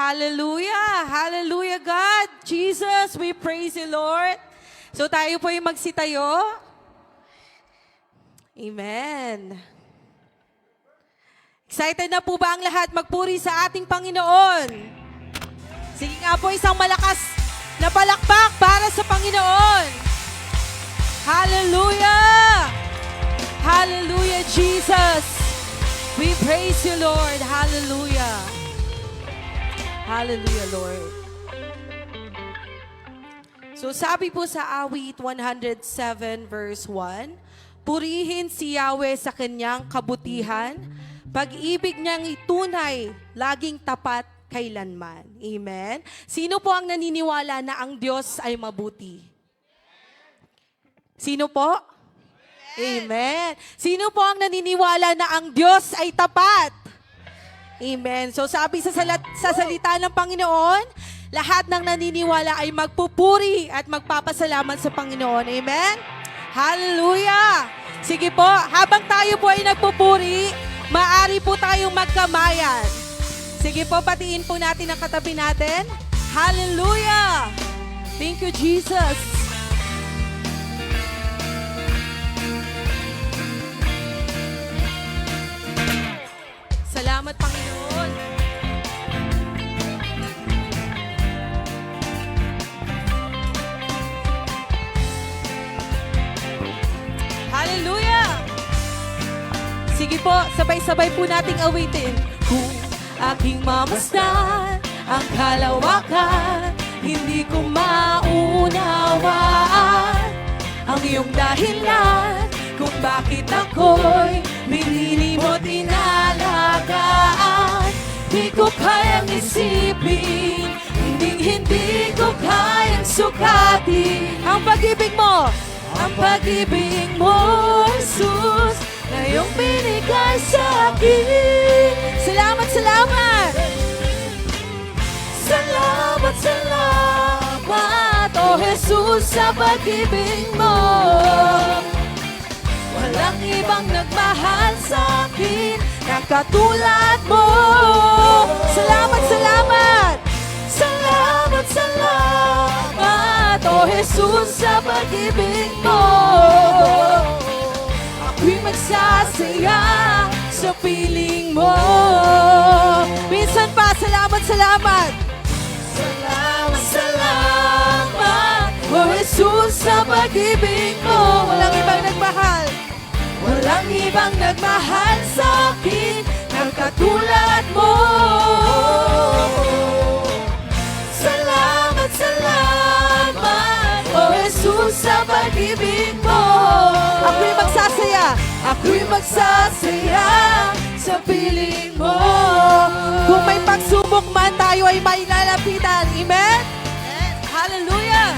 Hallelujah! Hallelujah, God! Jesus, we praise you, Lord. So tayo po yung magsitayo. Amen. Excited na po ba ang lahat magpuri sa ating Panginoon? Sige nga po, isang malakas na palakpak para sa Panginoon. Hallelujah! Hallelujah, Jesus! We praise you, Lord. Hallelujah! Hallelujah, Lord. So sabi po sa awit 107 verse 1, purihin si Yahweh sa kanyang kabutihan, pag-ibig niyang itunay, laging tapat kailanman. Amen. Sino po ang naniniwala na ang Diyos ay mabuti? Sino po? Amen. Sino po ang naniniwala na ang Diyos ay tapat? Amen. So sabi sa salita ng Panginoon, lahat ng naniniwala ay magpupuri at magpapasalamat sa Panginoon. Amen? Hallelujah! Sige po, habang tayo po ay nagpupuri, maaari po tayong magkamayan. Sige po, patiin po natin ang katabi natin. Hallelujah! Thank you, Jesus! Salamat, Panginoon. Hallelujah! Sige po, sabay-sabay po nating awitin. Kung aking mamasdan ang kalawakan, hindi ko maunawaan ang iyong dahilan kung bakit ako'y minilimot inalagaan. Di ko kayang isipin, hindi ko kayang sukatin ang pag-ibig mo, ang pag-ibig mo, Jesus, na iyong binigay sa akin. Salamat, salamat! Salamat, salamat, oh Jesus, sa pag-ibig mo. Walang ibang nagmahal sa akin na katulad mo. Salamat, salamat! Salamat, salamat, oh Jesus, sa pag-ibig mo. Ako'y magsasaya sa piling mo. Minsan pa, salamat, salamat! Salamat, salamat, oh Jesus, sa pag-ibig mo. Walang ibang nagmahal. Walang ibang nagmahal sa akin ng katulad mo. Salamat, salamat, oh Jesus, sa pag-ibig mo. Ako'y magsasaya, ako'y magsasaya sa piling mo. Kung may pagsubok man, tayo ay may lalapitan. Amen? Hallelujah!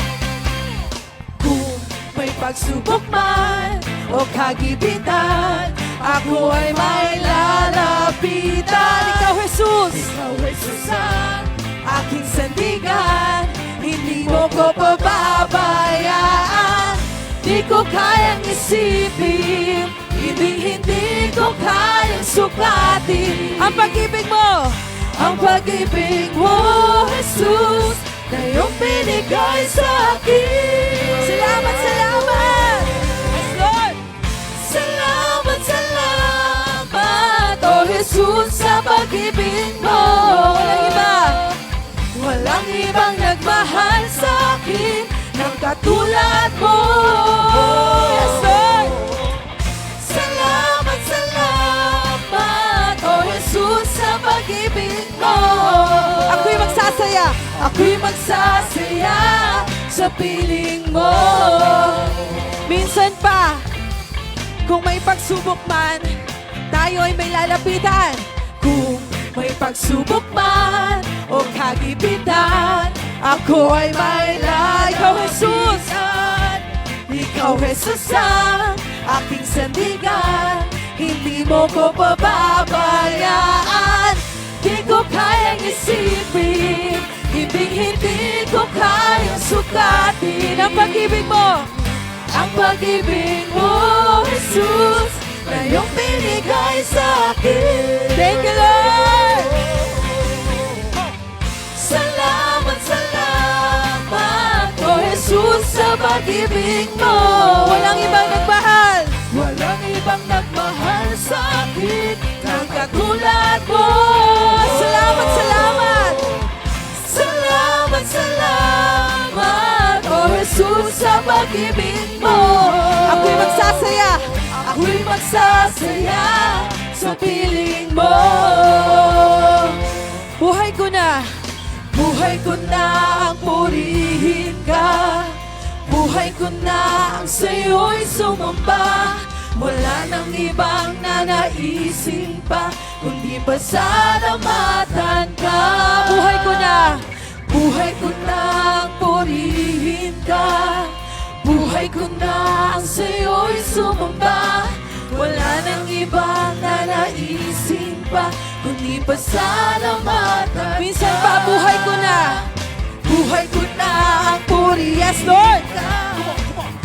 Kung may pagsubok man o kagipitan, ako ay may lalapitan. Ikaw, Jesus! Ikaw, Jesus, ang aking sandigan. Hindi mo ko pababayaan. Di ko kayang isipin, hindi ko kayang sukatin ang pag-ibig mo, ang pag-ibig mo, Jesus, na iyong binigay sa akin. Salamat, salamat! Yes, Lord! Salamat, salamat, oh Jesus, sa pag-ibig mo. Walang iba, walang ibang nagmahal sa akin ng katulad mo. Yes, Lord! Salamat, salamat, oh Jesus, sa pag-ibig mo. Ako'y magsasaya, ako'y magsasaya sa piling mo. Minsan pa, kung may pagsubok man, tayo ay may lalapitan. Kung may pagsubok man o kagipitan, ako ay may lalapitan. Ikaw, Jesus! Ikaw, Jesus, ang aking sandigan. Hindi mo ko pababayaan. Di ko kayang isipin, hindi ko kayang sukatin ang pag-ibig mo, ang pag-ibig mo, Jesus, na iyong binigay sa akin. Thank you, Lord! pag-ibig mo. Walang ibang nagmahal. Walang ibang nagmahal sa akin ng katulad mo. Salamat, salamat. Salamat, salamat, O Jesus, sa pag-ibig mo. Ako'y magsasaya. Ako'y magsasaya sa piling mo. Buhay ko na. Buhay ko na ang purihin ka. Buhay ko na ang sa'yo'y sumamba. Wala nang ibang nanaisin pa, kundi pasalamatan ka. Buhay ko na. Buhay ko na ang purihin ka. Buhay ko na ang sa'yo'y sumamba. Wala nang ibang nanaisin pa, kundi pasalamatan ka. Minsan pa, buhay ko na. Buhay ko na ang purihin Yes, Lord. ka.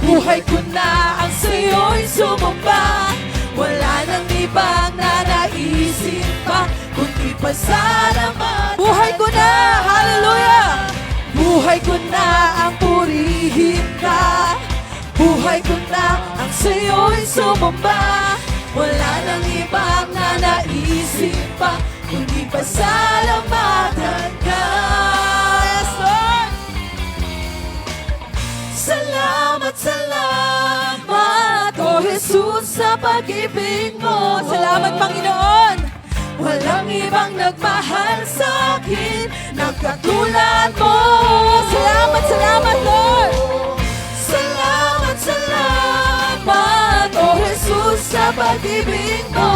Buhay ko na ang sa'yo'y sumamba. Wala nang ibang nanaisin pa, kundi pasalamatan. Buhay ko na. Hallelujah. Buhay ko na ang purihin ka. Buhay ko na ang sa'yo'y sumamba. Wala nang ibang nanaisin pa, kundi pasalamatan ka. Yes, Lord. Salamat, salamat, O Jesus, sa pag-ibig mo. Salamat, Panginoon. Walang ibang nagmahal sa akin na katulad mo. Salamat, salamat, Lord. Salamat, salamat, O Jesus, sa pag-ibig mo.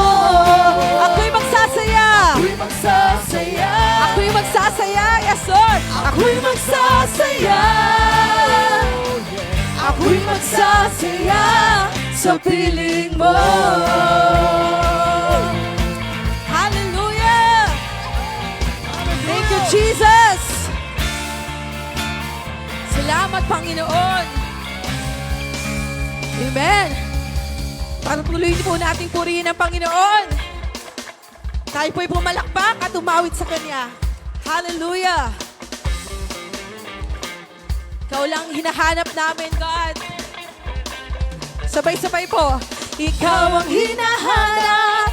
Ako'y magsasaya. Ako'y magsasaya. Ako'y magsasaya. Yes, Lord. Ako'y magsasaya. Ako'y magsasaya sa piling mo. Hallelujah. Thank you, Jesus. Salamat, Panginoon. Amen. Patuloy po nating purihin ang Panginoon. Tayo po'y pumalakpak at umawit sa Kanya. Hallelujah. Ikaw lang hinahanap namin, God. Sabay-sabay po. Ikaw ang hinahanap.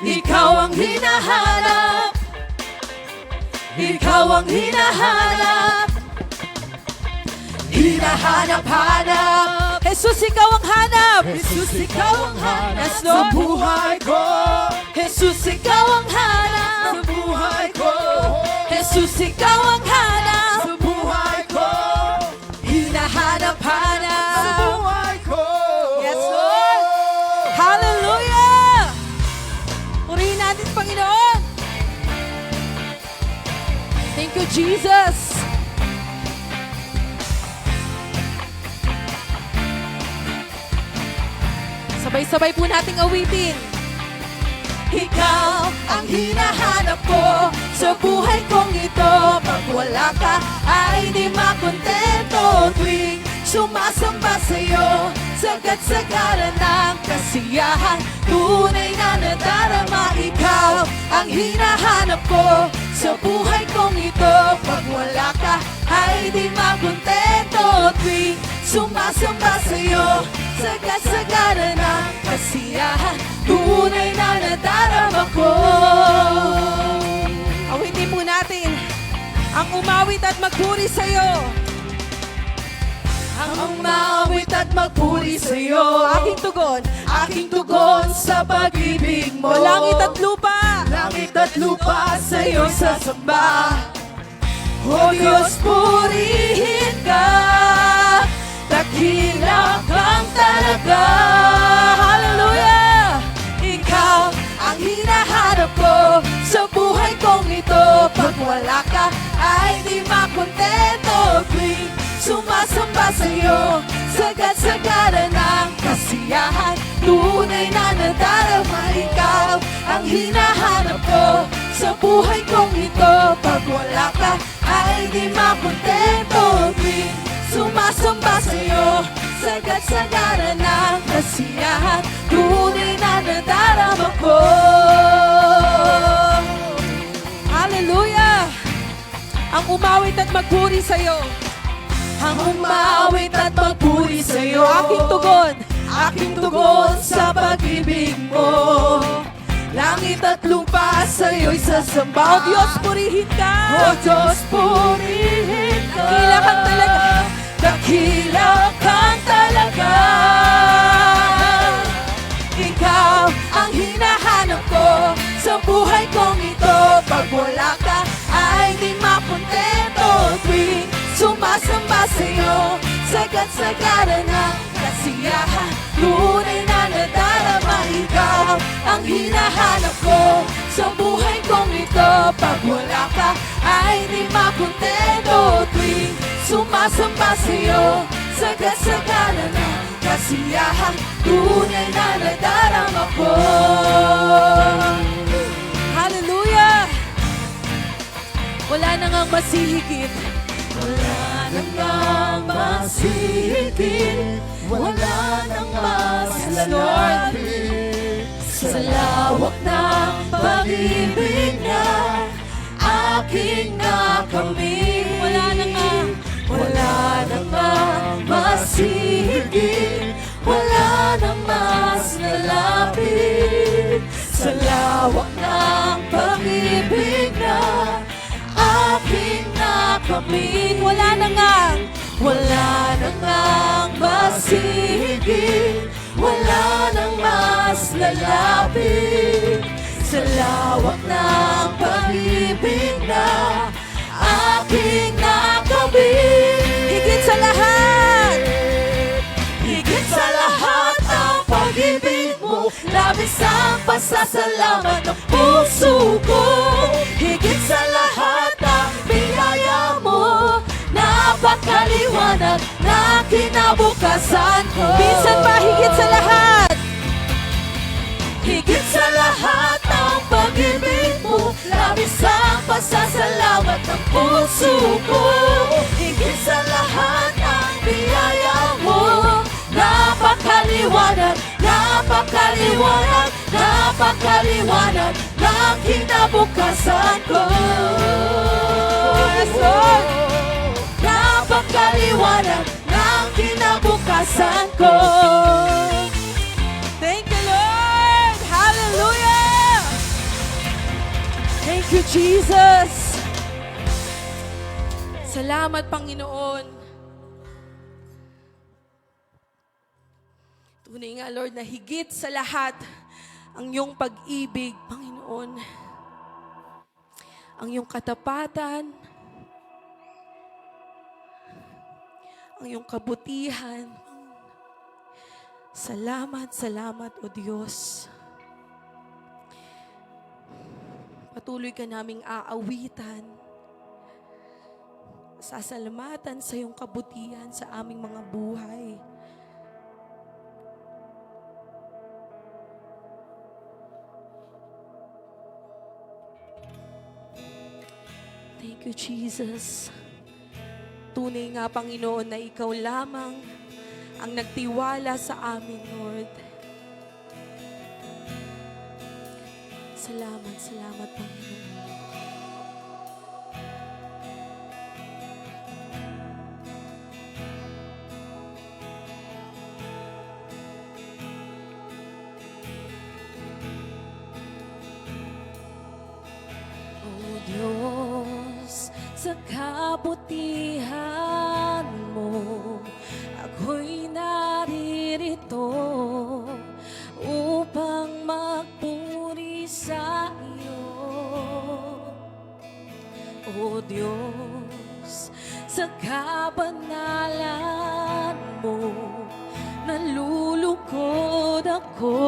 Ikaw ang hinahanap. Ikaw ang hinahanap. Hinahanap-hanap. Jesus, ikaw ang hanap. Jesus, ikaw ang hanap Yes, sa Lord. buhay ko. Jesus, ikaw ang hanap sa buhay ko. Jesus, ikaw ang hanap sa buhay ko. Hinahanap-hanap sa buhay ko. Yes, Lord. Hallelujah. Purihin natin, Panginoon. Thank you, Jesus. Sabay-sabay po nating awitin. Ikaw ang hinahanap ko sa buhay kong ito. Pag wala ka ay di makontento. Tuwing sumasamba sa'yo, sagat-sagaran ng kasiyahan. Tunay na nadarama, ikaw ang hinahanap ko sa buhay kong ito. Pag wala ka ay di makontento. Tuwing sumasamba sa'yo, sagat-sagaran ng kasiyahan. Tunay na nadarama ko. Awitin po natin ang umawit at magpuri sa'yo. Ang umawit at magpuri sa'yo. Aking tugon. Aking tugon sa pag-ibig mo. Langit at lupa. Langit at lupa sa'yo sasamba. O Diyos, purihin ka. Dakila kang talaga. Hallelujah. Ikaw ang hinahanap ko sa buhay kong ito. Pag wala ka ay di makontento. Tuwing sumasamba sa'yo, sagat-sagaran ng kasiyahan. Tunay na nadarama, ikaw ang hinahanap ko sa buhay kong ito. Pag wala ka ay di makontento. Tuwing sumasamba sa'yo, sagat-sagaran ng kasiyahan. Tunay na nadarama ko. Hallelujah. Ang umawit at magpuri sa'yo. ang umawit at magpuri sa'yo. Aking tugon, Aking tugon sa pag-ibig mo. Langit at lupa sa'yo'y sasamba. O Diyos, purihin ka. O Diyos, purihin ka. Dakila kang talaga. Dakila kang talaga. Ikaw ang hinahanap ko sa buhay kong ito. Pag wala ka ay di makontento. Tuwing sumasamba sa'yo, sagad-sagada ng kasiyahan. Tunay na nadarama. Ikaw ang hinahanap ko sa buhay kong ito. Pag wala ka ay di makontento. Tuwing sumasamba sa'yo, sagad-sagada ng kasiyahan. Tunay na nadarama ko. Hallelujah! Wala na ngang masihigit. Wala nang masihigit, wala nang mas lalapit sa lawak ng pag-ibig na aking nakamit. Wala na nga. Wala nang masihigit, wala nang mas lalapit sa lawak ng pag-ibig na aking nakamit. Wala na nga. Wala nang masihigit, wala nang mas lalapit sa lawak ng pag-ibig na aking nakamit. Higit sa lahat. Higit sa lahat ang pag-ibig mo, labis ang pasasalamat ng puso ko. Higit sa lahat ang biyaya mo, napakaliwanag na kinabukasan ko. Minsan pa higit sa lahat. Higit sa lahat ang pag-ibig mo, labis ang pasasalamat ng puso ko. Higit sa lahat ang biyaya mo, napakaliwanag, napakaliwanag, napakaliwanag ng kinabukasan ko. Yes, Lord. Napakaliwanag ng kinabukasan ko. Thank you, Lord. Hallelujah. Thank you, Jesus. Salamat, Panginoon. Tunay nga, Lord, na higit sa lahat ang iyong pag-ibig, Panginoon. Ang iyong katapatan, ang iyong kabutihan. Salamat, salamat, O Diyos. Patuloy ka naming aawitan. Sasalamatan sa iyong kabutihan sa aming mga buhay. Thank you, Jesus. Tunay nga, Panginoon, na Ikaw lamang ang nagtiwala sa amin, Lord. Salamat, salamat, Panginoon. O Diyos, sa kabutihan mo, ako'y naririto upang magpuri sa iyo. O Diyos, sa kabanalan mo, nalulungkod ako,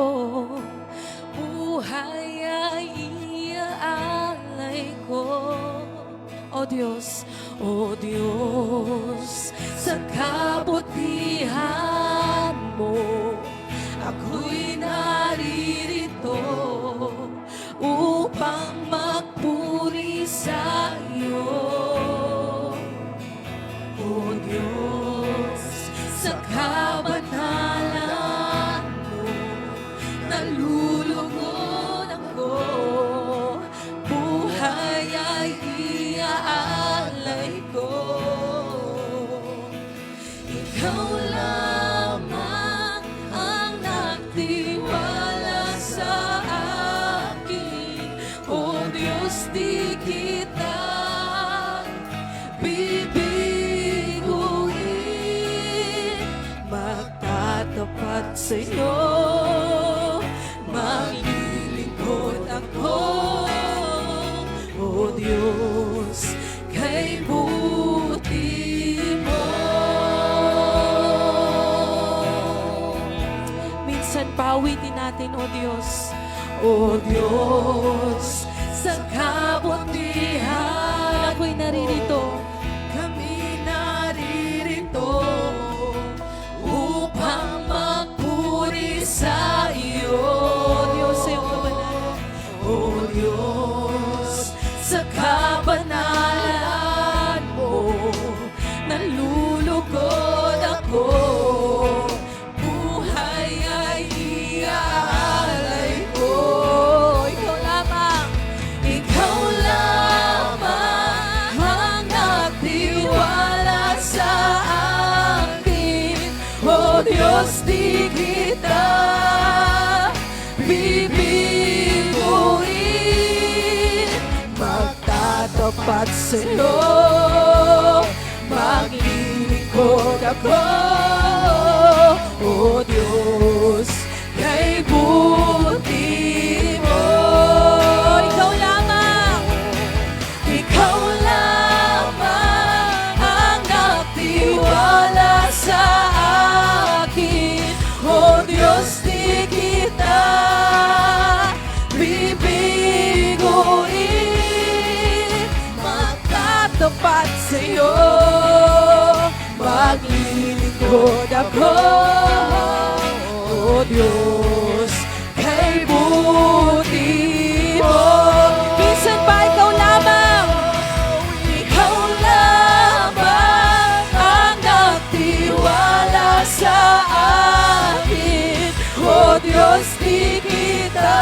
buhay ay iaalay ko. O Diyos, sa kabutihan mo, ako'y naririto upang magpuri sa iyo. O Diyos, sa kabanalan mo, nalulungkod ako, buhay ay iaalay ko. sa'yo. Maglilingkod ako, O Diyos, kay buti mo. Minsan pawitin natin, O Diyos. O Diyos, sa kabutihan Ako'y naririto. kami naririto upang magpuri sa iyo. O Diyos, sa iyong kabanalan. O Diyos, sa kabanalan mo, nalulugod ako. Buhay ay iaalay ko. Ikaw lamang, ikaw lamang ang nagtiwala sa akin. O Diyos, di kita bibiguin. Magtatapat sa'yo, maglilingkod ako. O Diyos, kay buti mo. Ikaw lamang, ikaw lamang ang nagtiwala sa akin. O Diyos, di kita bibiguin. Magtatapat sa'yo, maglilingkod ako. O Diyos, kay buti mo. Minsan pa ikaw lamang, ikaw lamang ang nagtiwala sa akin. O Diyos, di kita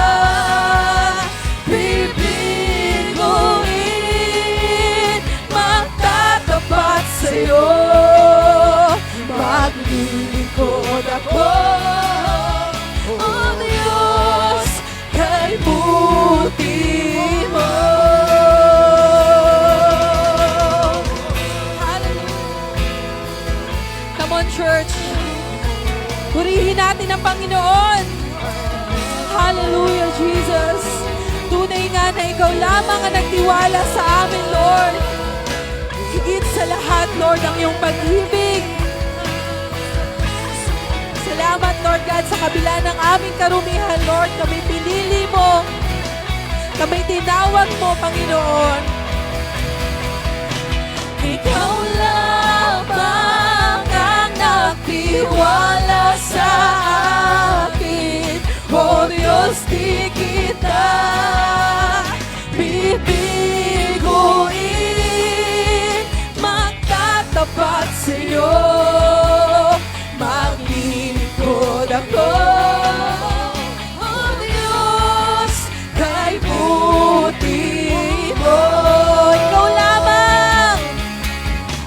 bibiguin. Magtatapat sa'yo, maglilingkod ako. O Diyos, kay buti mo. Come on, church. Purihin natin ang Panginoon. Hallelujah, Jesus. Tunay nga na ikaw lamang ang nagtiwala sa amin, Lord. Higit sa lahat, Lord, ang iyong pag-ibig. Salamat, Lord God, sa kabila ng aming karumihan, Lord. Kami pinili mo. Kami tinawag mo, Panginoon. Ikaw lamang ang nagtiwala sa akin. O Diyos, di kita bibiguin. Magtatapat sa'yo, maglilingkod ako. O Diyos, kay buti mo. Ikaw lamang,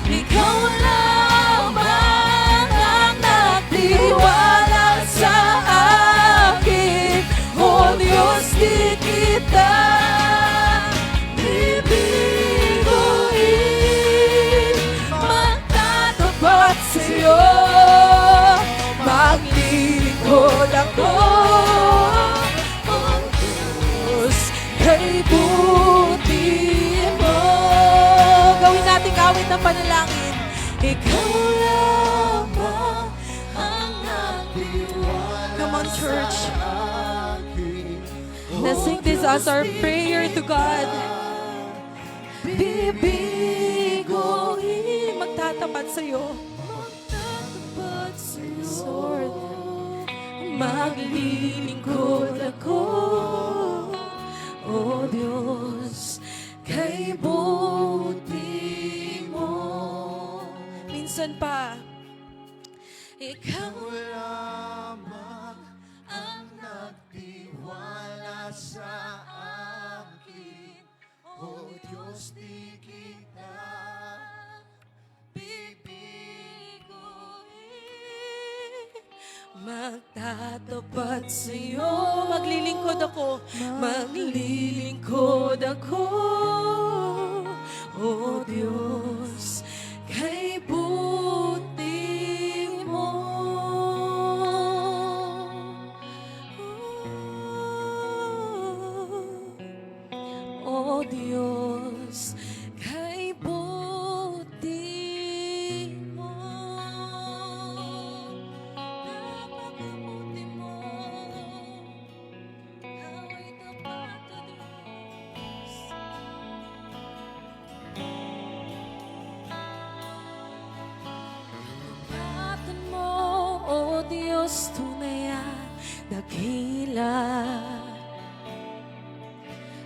ikaw lamang ang nagtiwala sa akin. O Diyos, di kita bibiguin. Magtatapat sa'yo, maglilingkod ako. O Diyos, kay buti mo. Gawin nating awit ng panalangin. Ikaw lamang ang nagtiwala. Come on, church. sa akin. Let's sing this as our prayer to God. Bibiguin. Magtatapat sa'yo. Magtatapat sa'yo. Lord. Maglilingkod ako. O Diyos, kay buti mo. Minsan pa, Ikaw lamang ang nagtiwala sa akin. O Diyos, di kita bibiguin. Magtatapat sa'yo, maglilingkod ako. maglilingkod ako. O Diyos, kay buti mo. Diyos, kay buti mo. Napakabuti mo, Hawa'y tapat, O Diyos. Kapatan mo, O Diyos, tunay at dakila.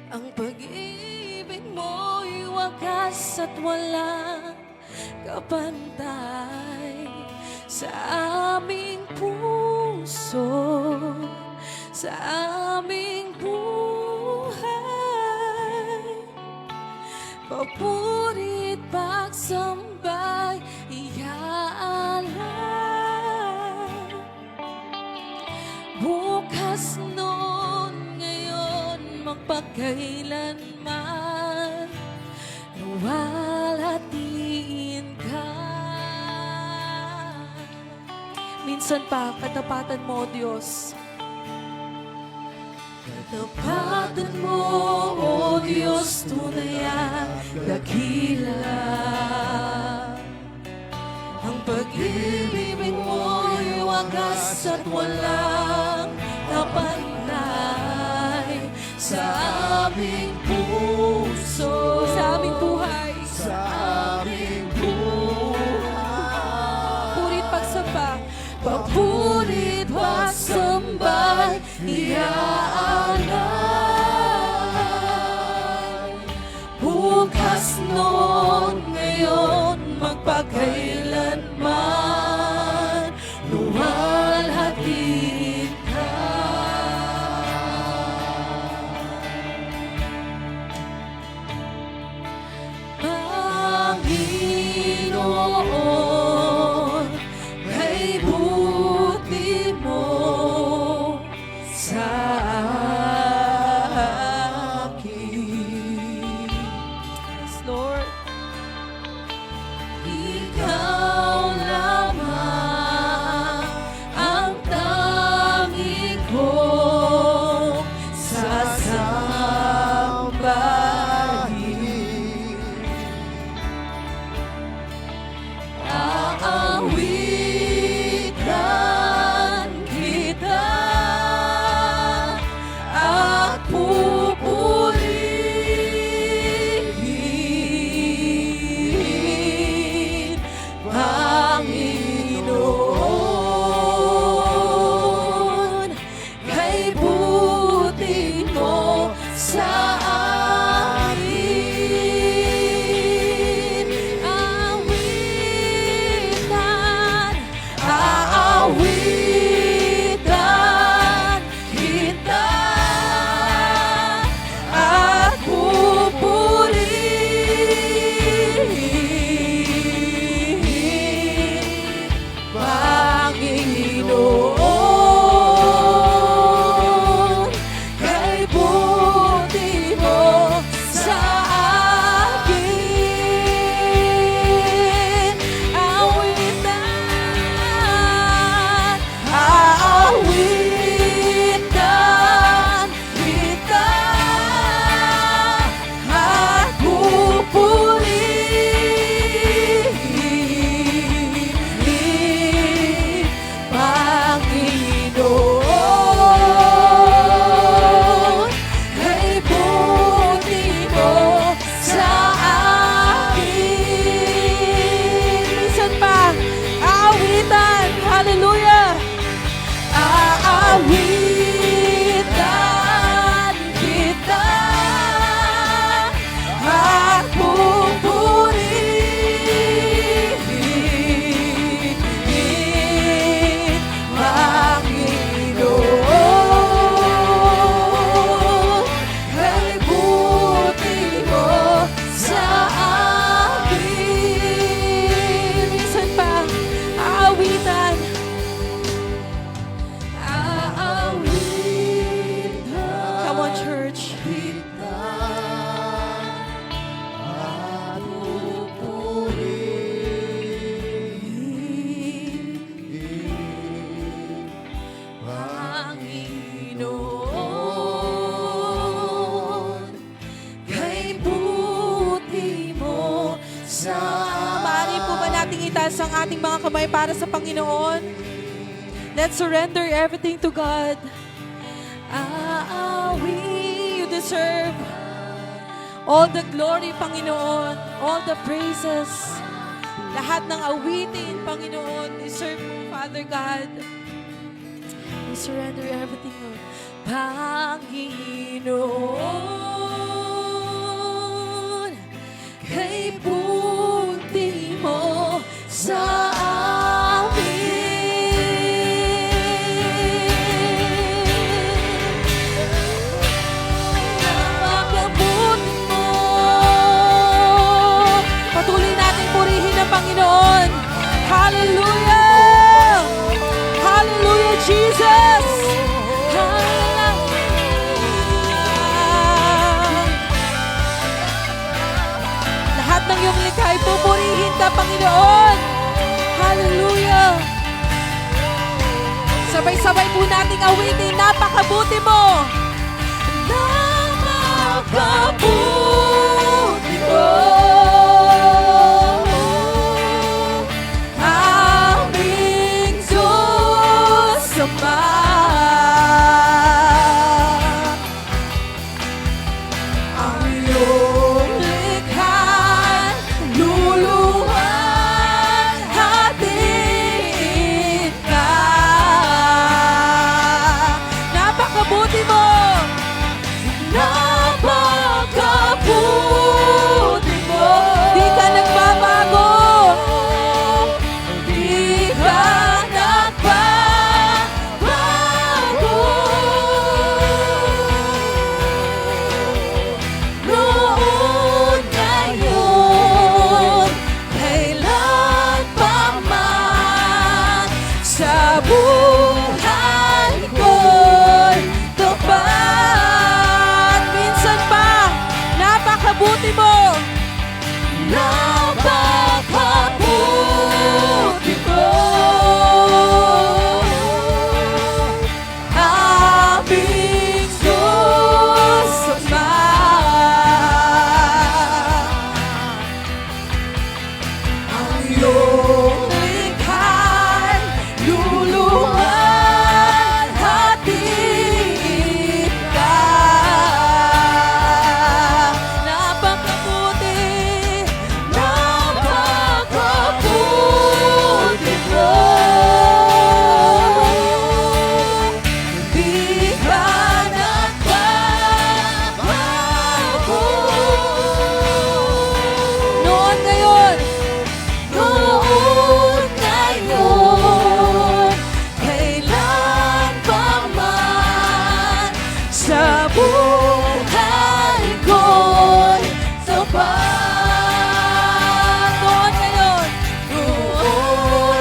Ang pag-ibig mo'y wagas at walang kapantay sa aming puso, sa aming buhay. Papurit pagsambay, iaalay. Bukas noon, ngayon, magpakailanman, luwalhatiin ka. Minsan pa, katapatan mo, O Diyos. Katapatan mo, O Diyos, tunay at dakila. Ang pag-ibig mo'y wagas at walang kapantay sa aming puso, sa aming buhay, Sa aming buhay. Purit pagsamba, papurit pagsambay, iaalay. Bukas noon, ngayon, magpakailanman, luwalhatiin ka. Panginoon, kay buti mo sa akin. Yes, Lord. Ikaw lamang ang tanging kong sasambahin. Aawitan kita at pupurihin, Panginoon, kay buti mo sa akin. Aawitan kita at pupurihin, Panginoon, kay buti mo sa akin. Aawitan kita at pupurihin, Panginoon, kay buti mo sa akin. Minsan pa, aawitan, hallelujah. Aawitan kita at pupurihin, Panginoon, kay buti mo sa akin. Minsan pa, aawitan. itaas ang ating mga kamay para sa Panginoon. Let's surrender everything to God. You deserve all the glory, Panginoon. All the praises. Lahat ng awitin, Panginoon, deserve mo, Father God. We surrender everything, Lord. Panginoon, kay buti mo sa amin. Napakabuti mo. Patuloy natin purihin ang Panginoon. Hallelujah! Hallelujah, Jesus! Lahat ng iyong likha, pupurihin ka, Panginoon. Hallelujah! Sabay-sabay po nating awitin, napakabuti mo. Napakabuti mo. Aming Diyos Ama. Ang iyong likha, luluhan, hatiin ka. Napakabuti mo. Napakabuti mo. Di ka nagbabago. Di ka nagbabago. Noon, ngayon, kailan pa man sa buhay ko'y tapat. Minsan pa, napakabuti mo. Napakabuti mo. Aming Diyos Ama. Ang iyong likha'y luluhan, hatiin ka. Napakabuti, napakabuti mo. Di ka nagbabago. Noon, ngayon, kailan pa man sa buhay ko'y tapat. Noon,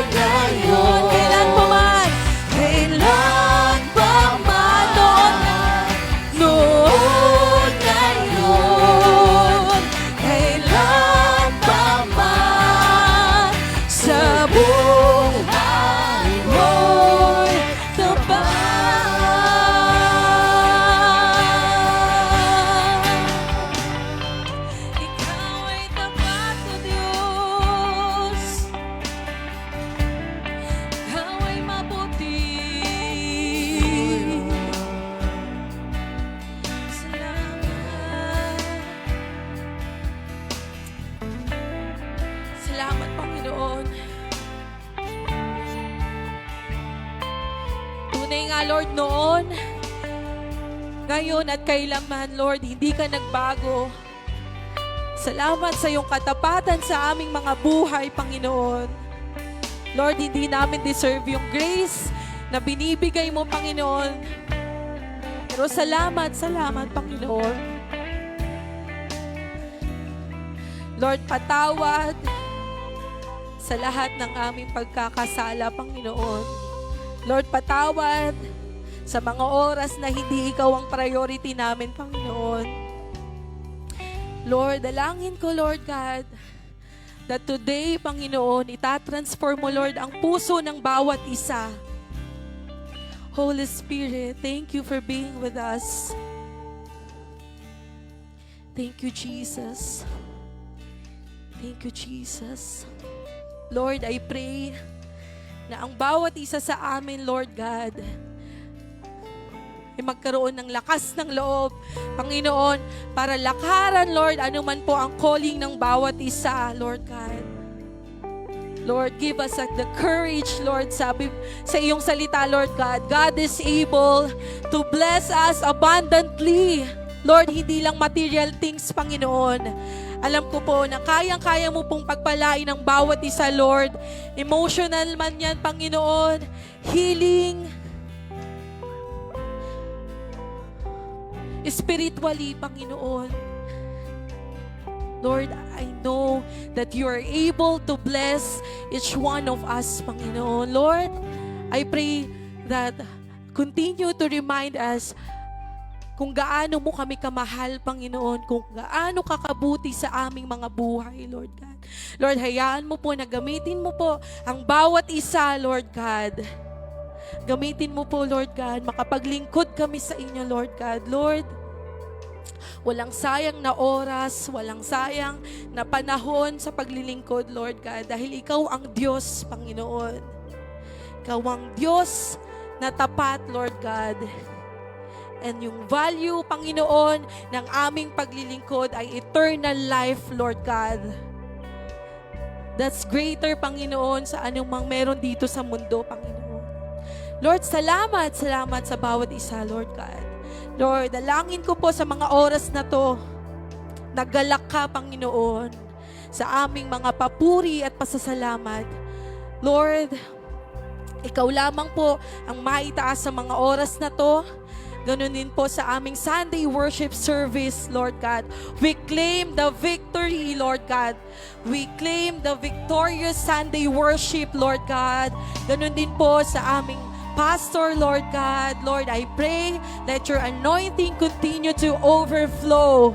ngayon, kailan pa man, kailan pa man, noon, ngayon, kailan pa man sa buhay mo'y tapat. Ikaw ay tapat, O Diyos. Ikaw ay mabuti. Salamat. Salamat, Panginoon. Tunay nga, Lord, noon, ngayon at kailanman, Lord, hindi ka nagbago. Salamat sa iyong katapatan sa aming mga buhay, Panginoon. Lord, hindi namin deserve yung grace na binibigay mo, Panginoon. Pero salamat, Panginoon. Lord, patawad sa lahat ng aming pagkakasala, Panginoon. Lord, patawad sa mga oras na hindi ikaw ang priority namin, Panginoon. Lord, dalangin ko, Lord God, that today, Panginoon, itatransform mo, Lord, ang puso ng bawat isa. Holy Spirit, thank you for being with us. Thank you, Jesus. Thank you, Jesus. Lord, I pray na ang bawat isa sa amin, Lord God, ay magkaroon ng lakas ng loob, Panginoon, para lakaran, Lord, anuman po ang calling ng bawat isa, Lord God. Lord, give us the courage, Lord, sabi sa iyong salita, Lord God. God is able to bless us abundantly. Lord, hindi lang material things, Panginoon. Alam ko po na kayang-kaya mo pong pagpalain ng bawat isa, Lord. Emotional man yan, Panginoon. Healing. Spiritually, Panginoon. Lord, I know that you are able to bless each one of us, Panginoon. Lord, I pray that continue to remind us kung gaano mo kami kamahal, Panginoon, kung gaano kakabuti sa aming mga buhay, Lord God. Lord, hayaan mo po na gamitin mo po ang bawat isa, Lord God. Gamitin mo po, Lord God, makapaglingkod kami sa inyo, Lord God. Lord, walang sayang na oras, walang sayang na panahon sa paglilingkod, Lord God, dahil ikaw ang Diyos, Panginoon. Ikaw ang Diyos na tapat, Lord God. And yung value, Panginoon, ng aming paglilingkod ay eternal life, Lord God. That's greater, Panginoon, sa anumang meron dito sa mundo, Panginoon. Lord, salamat sa bawat isa, Lord God. Lord, dalangin ko po sa mga oras na to, nagalak ka, Panginoon, sa aming mga papuri at pasasalamat. Lord, ikaw lamang po ang maitaas sa mga oras na to. Ganun din po sa aming Sunday worship service, Lord God. We claim the victory, Lord God. We claim the victorious Sunday worship, Lord God. Ganun din po sa aming Pastor, Lord God. Lord, I pray that your anointing continue to overflow,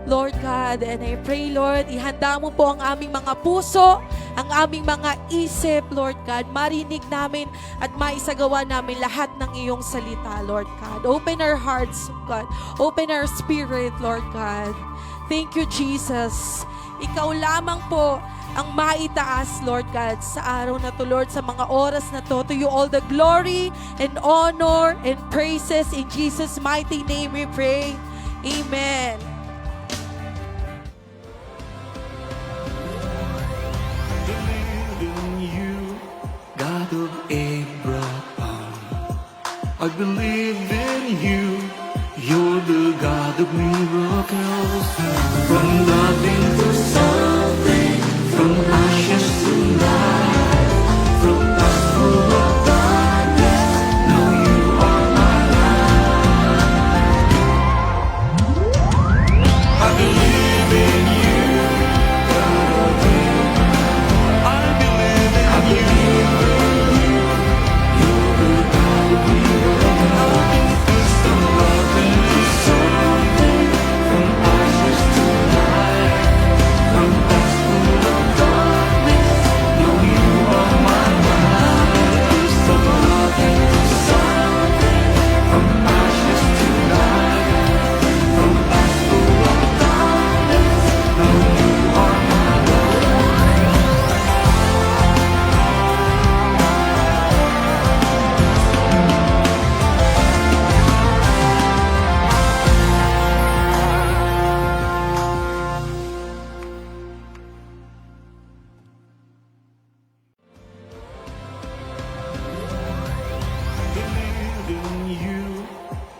Lord God. And I pray, Lord, ihanda mo po ang aming mga puso, ang aming mga isip, Lord God. Marinig namin at maisagawa namin lahat ng iyong salita, Lord God. Open our hearts, God. Open our spirit, Lord God. Thank you, Jesus. Ikaw lamang po ang maitaas, Lord God, sa araw na to, Lord, sa mga oras na to. To you all the glory and honor and praises. In Jesus' mighty name we pray. Amen. Believe in you, God of Abraham. I believe in you. You're the God of miracles. From nothing to something, from ashes to life, from dust full of darkness. Now you are my life. I believe in you, God of Abraham. I believe in you. You're the God of miracles. From nothing to something, from ashes to life, from dust full of darkness. Now you are my life. From nothing to something, from ashes to life, from dust full of darkness. Now you are my believe in you,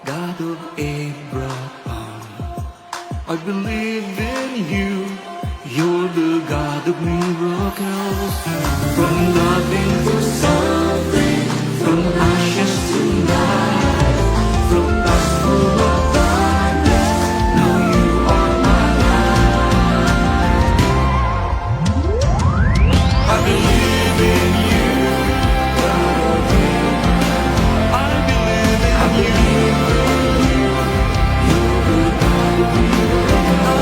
God of Abraham. I believe in you. You're the God of miracles. From nothing to something, from ashes to life, from dust full of darkness. Now you are my life. I believe in you, God of Abraham. I believe in you. You're the God of miracles.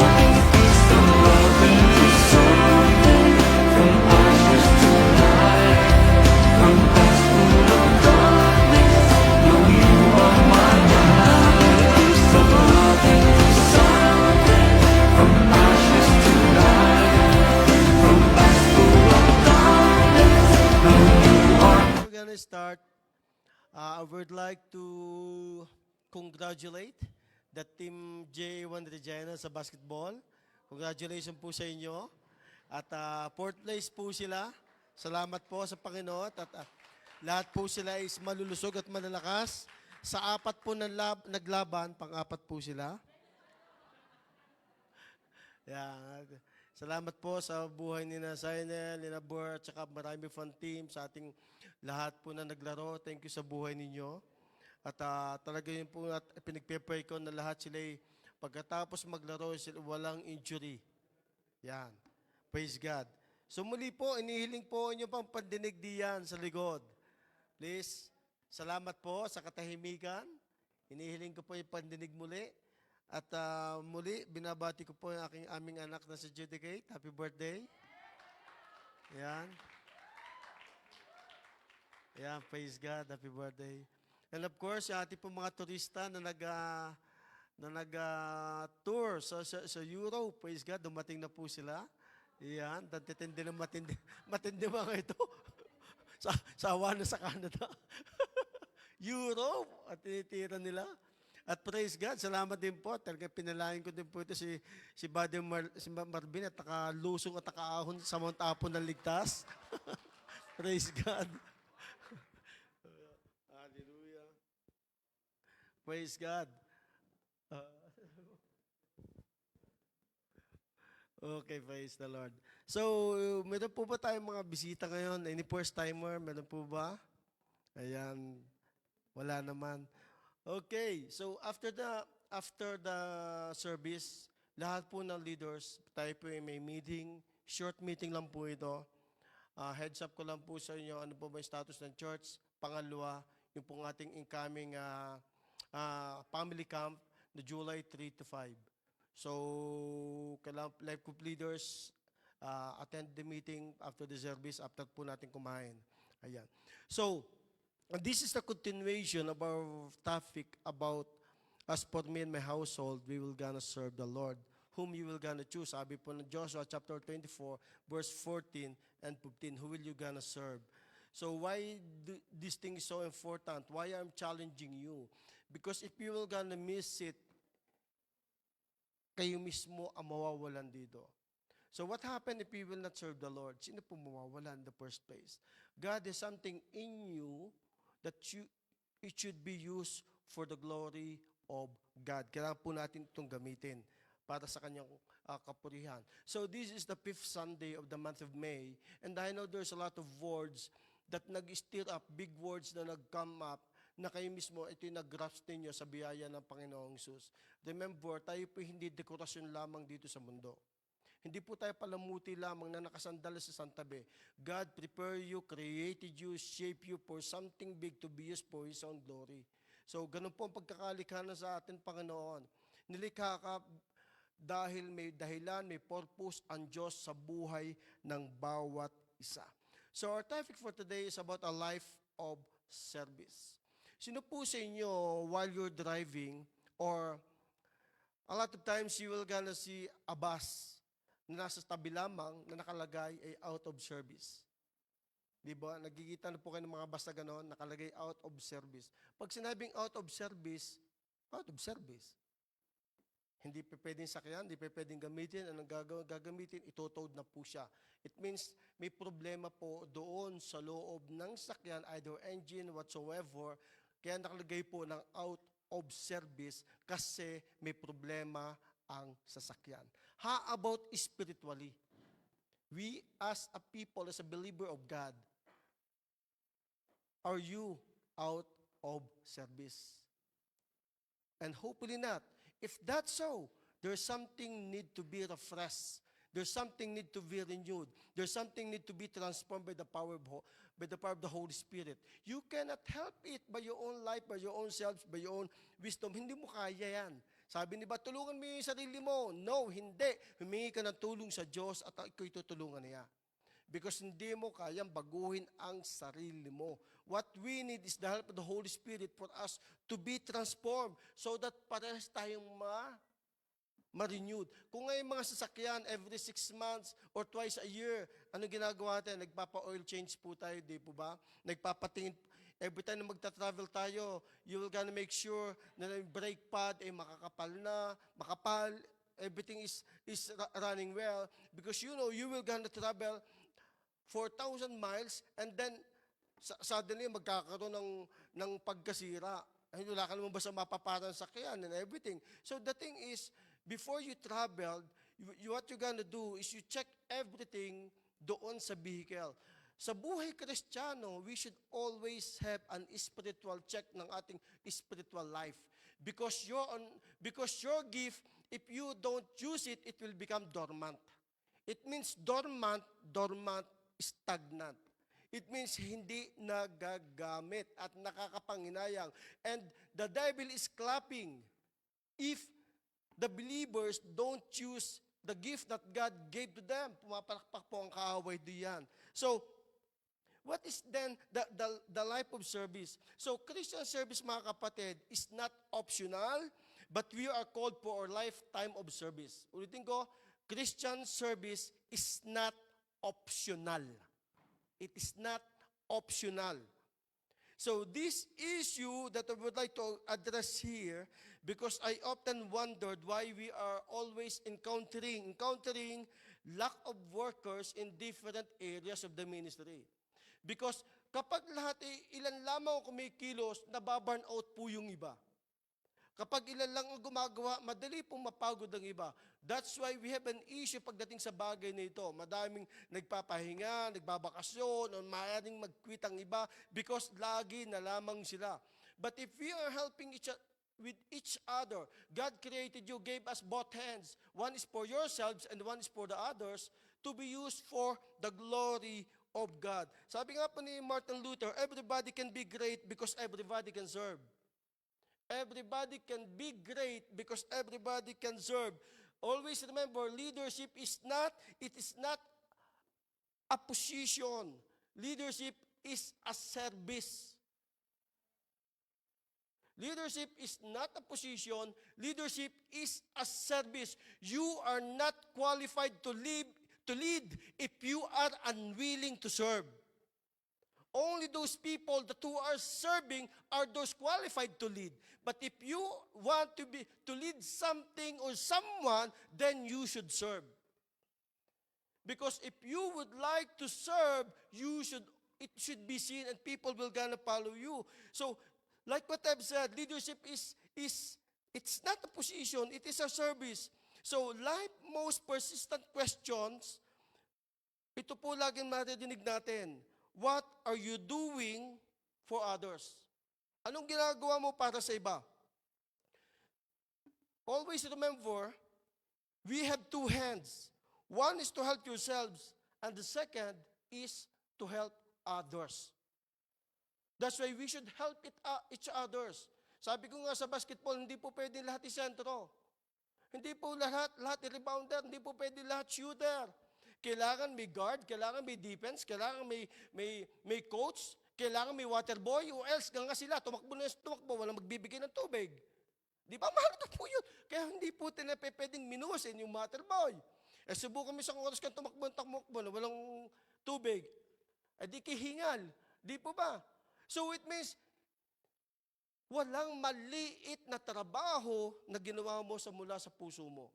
From nothing to something, from ashes to life, from I would like to congratulate the Team J1 Regina sa basketball. Congratulations po sa inyo. At fourth place po sila. Salamat po sa Panginoon. At lahat po sila is malulusog at malalakas. Sa apat po naglaban, pang-apat po sila. Yan. Salamat po sa buhay ni na Sainel, ni na Bor, at saka marami fun team sa ating lahat po na naglaro. Thank you sa buhay ninyo. At talaga yun po at pinagpe-pray ko na lahat sila pagkatapos maglaro sila walang injury. Yan. Praise God. So muli po, inihiling po inyo pang pandinig diyan sa likod. Please, salamat po sa katahimikan. Inihiling ko po yung pandinig muli. At muli, binabati ko po yung aming anak na si Judy Kate. Happy birthday. Yan. Yan, praise God. Happy birthday. And of course, yung ating po mga turista na nag-tour sa Europe, praise God, dumating na po sila. Yan, tindi na matindi mga ito. Sawa na sa Canada. Europe, at tinitira nila. At praise God, salamat din po. Talaga pinalain ko din po ito si Buddy Marvin at nakalusong at nakaahon sa Mount Apo ng ligtas. Praise God. Hallelujah. Praise God. Okay, praise the Lord. So, meron po ba tayong mga bisita ngayon? Any first timer? Meron po ba? Ayan. Wala naman. Okay, so after the service, lahat po ng leaders, tayo po may meeting, short meeting lang po ito. Heads up ko lang po sa inyo, ano po ba yung status ng church? Pangalawa, yung pong ating incoming family camp na July 3 to 5. So, kailangan life group leaders attend the meeting after the service, after po natin kumain. Ayan. So, this is the continuation of our topic about as for me and my household, we will gonna serve the Lord. Whom you will gonna choose? Sabi po ng Joshua chapter 24, verse 14 and 15. Who will you gonna serve? So why this thing is so important? Why I'm challenging you? Because if you will gonna miss it, kayo mismo ang mawawalan dito. So what happened if you will not serve the Lord? Sino po mawawalan in the first place? God has something in you that it should be used for the glory of God. Kailangan po natin itong gamitin para sa kanyang kapurihan. So this is the 5th Sunday of the month of May, and I know there's a lot of words that nag-stir up, big words na nag-come up, na kayo mismo, ito yung nag-grasp ninyo sa biyaya ng Panginoong Hesus. Remember, tayo po hindi dekorasyon lamang dito sa mundo. Hindi po tayo palamuti lamang na nakasandal sa santabi. God prepared you, created you, shaped you for something big to be used for His own glory. So, ganun po ang pagkakalikha na sa atin, Panginoon. Nilikha ka dahil may dahilan, may purpose ang Diyos sa buhay ng bawat isa. So, our topic for today is about a life of service. Sino po sa inyo, while you're driving, or a lot of times you will gonna see a bus na nasa tabi lamang na nakalagay ay out of service. Di ba? Nagkikita na po kayo ng mga bus na gano'n, nakalagay out of service. Pag sinabing out of service, out of service. Hindi pa pwedeng sakyan, hindi pa pwedeng gamitin. Anong gagamitin? Itotowed na po siya. It means may problema po doon sa loob ng sakyan, either engine, whatsoever. Kaya nakalagay po ng out of service kasi may problema ang sasakyan. How about spiritually? We as a people, as a believer of God, are you out of service? And hopefully not. If that's so, there's something need to be refreshed. There's something need to be renewed. There's something need to be transformed by the power of the Holy Spirit. You cannot help it by your own life, by your own selves, by your own wisdom. Hindi mo kaya yan. Sabi ni ba, tulungan mo yung sarili mo. No, hindi. Humingi ka ng tulong sa Diyos at ikaw tutulungan niya. Because hindi mo kayang baguhin ang sarili mo. What we need is the help of the Holy Spirit for us to be transformed so that parehas tayong ma-renewed. Kung ngayon mga sasakyan, every 6 months or twice a year, ano ginagawa natin? Nagpapa-oil change po tayo, di po ba? Nagpapatingin. Every time na magta-travel tayo, you will gonna make sure na yung brake pad ay makapal, everything is running well because you know you will gonna travel 4,000 miles and then suddenly magkakaroon ng pagkasira. Ay, wala ka naman ba sa mapaparang sakyan and everything. So the thing is, before you traveled, what you're gonna do is you check everything doon sa vehicle. Sa buhay Kristiyano, we should always have an spiritual check ng ating spiritual life. Because your gift, if you don't use it, it will become dormant. It means dormant, stagnant. It means hindi nagagamit at nakakapanginayang. And the devil is clapping if the believers don't use the gift that God gave to them. Pumapalakpak po ang kaaway diyan. So, what is then the life of service? So, Christian service, mga kapatid, is not optional, but we are called for our lifetime of service. Ulitin ko, Christian service is not optional. It is not optional. So, this issue that I would like to address here, because I often wondered why we are always encountering lack of workers in different areas of the ministry. Because kapag lahat ilan lamang kumikilos, nababurn out po yung iba. Kapag ilan lang ang gumagawa, madali pong mapagod ang iba. That's why we have an issue pagdating sa bagay na ito. Madaming nagpapahinga, nagbabakasyon, o maaaring mag-quit ang iba because lagi na lamang sila. But if we are helping with each other, God created you, gave us both hands. One is for yourselves and one is for the others to be used for the glory of God. Sabi nga po ni Martin Luther, everybody can be great because everybody can serve. Everybody can be great because everybody can serve. Always remember, leadership is not a position. Leadership is a service. Leadership is not a position. Leadership is a service. You are not qualified to lead if you are unwilling to serve. Only those people that who are serving are those qualified to lead. But if you want to lead something or someone, then you should serve. Because if you would like to serve, it should be seen and people will gonna follow you. So, like what I've said, leadership it's not a position, it is a service. So, life most persistent questions, ito po laging maririnig natin. What are you doing for others? Anong ginagawa mo para sa iba? Always remember, we have two hands. One is to help yourselves, and the second is to help others. That's why we should help each others. Sabi ko nga sa basketball, hindi po pwede lahat isentro. Hindi po lahat i-rebounder, hindi po pwede lahat shooter. Kailangan may guard, kailangan may defense, kailangan may coach, kailangan may water boy, o else nga sila, tumakbo, walang magbibigay ng tubig. Di ba? Mahalaga po yun. Kaya hindi po pwedeng minusin yung water boy. Subukan mo isang oras kang tumakbo na walang tubig. Di kihingal. Di po ba? So it means, walang maliit na trabaho na ginawa mo mula sa puso mo.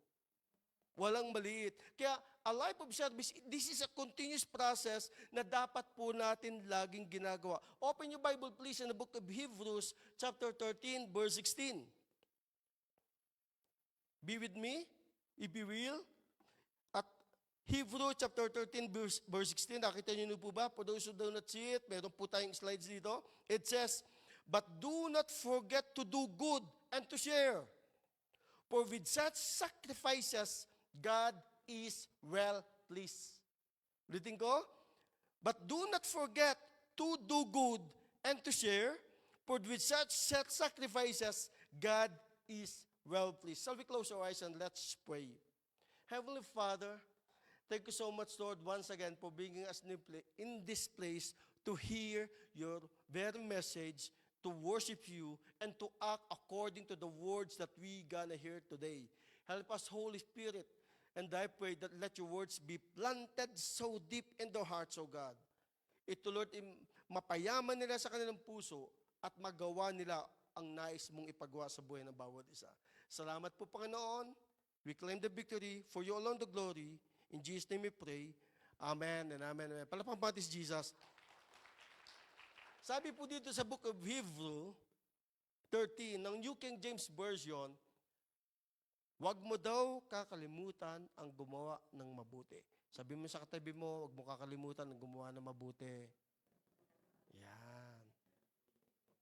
Walang maliit. Kaya, a life of service, this is a continuous process na dapat po natin laging ginagawa. Open your Bible please in the book of Hebrews, chapter 13, verse 16. Be with me, if you will. At Hebrews chapter 13, verse 16, nakita niyo po ba? For those who do not see it, meron po tayong slides dito. It says, but do not forget to do good and to share. For with such sacrifices, God is well pleased. Ulitin ko, but do not forget to do good and to share, for with such sacrifices, God is well pleased. Shall we close our eyes and let's pray. Heavenly Father, thank you so much, Lord, once again for bringing us in this place to hear your very message, to worship you, and to act according to the words that we gonna hear today. Help us, Holy Spirit, and I pray that let your words be planted so deep in their hearts, O God. Ito, Lord, mapayaman nila sa kanilang puso at magawa nila ang nais mong ipagawa sa buhay ng bawat isa. Salamat po, Panginoon. We claim the victory. For you alone the glory. In Jesus' name we pray. Amen and amen. Amen. Palapang si Jesus. Sabi po dito sa book of Hebrew 13, ng New King James Version, huwag mo daw kakalimutan ang gumawa ng mabuti. Sabi mo sa katabi mo, huwag mo kakalimutan ang gumawa ng mabuti. Yan.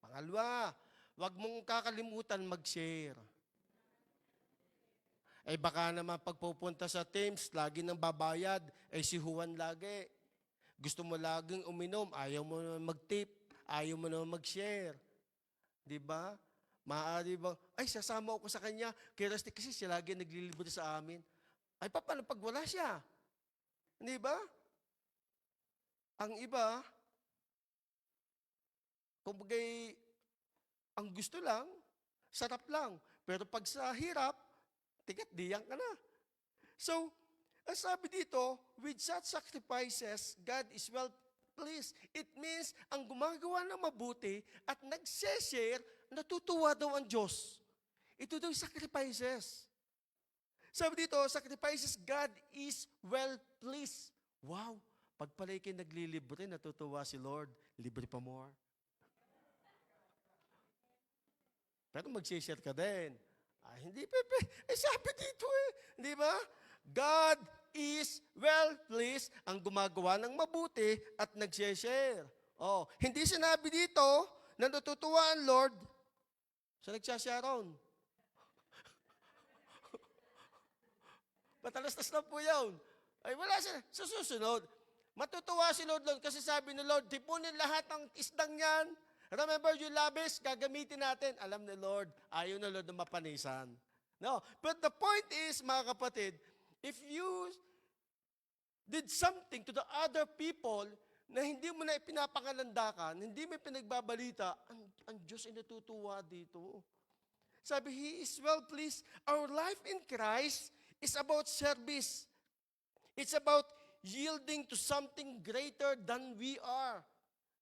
Pangalawa, huwag mong kakalimutan mag-share. Eh baka naman pagpupunta sa teams, lagi nang babayad, si Juan lagi. Gusto mo laging uminom, ayaw mo naman mag-tip, ayaw mo naman mag-share. Di ba? Maaari bang, sasama ako sa kanya, kay Rusty kasi siya lagi naglilibre sa amin. Ay, paano pag wala siya? Di ba? Ang iba, kumbagay, ang gusto lang, sarap lang. Pero pag sa hirap, tigat, diyan ka na. So, ang sabi dito, with such sacrifices, God is well pleased. It means, ang gumagawa ng mabuti at nag-share, natutuwa daw ang Diyos. Ito daw yung sacrifices. Sabi dito, sacrifices, God is well pleased. Wow! Pag pala kayo naglilibre, natutuwa si Lord, libre pa more. Pero mag-share ka din. Hindi, Pepe. Sabi dito Di ba? God is well pleased ang gumagawa ng mabuti at nag-share. Hindi sinabi dito na natutuwa ang Lord sa nagsasharon. Matalastas na po yun. Ay, wala siya. Sa susunod, matutuwa si Lord kasi sabi ni Lord, tipunin lahat ng isdang yan. Remember, yung labis, gagamitin natin. Alam ni Lord, ayaw na Lord na mapanisan. No. But the point is, mga kapatid, if you did something to the other people na hindi mo na ipinapangalandakan, hindi mo pinagbabalita, ang Diyos ay natutuwa dito. Sabi, He is well pleased. Our life in Christ is about service. It's about yielding to something greater than we are.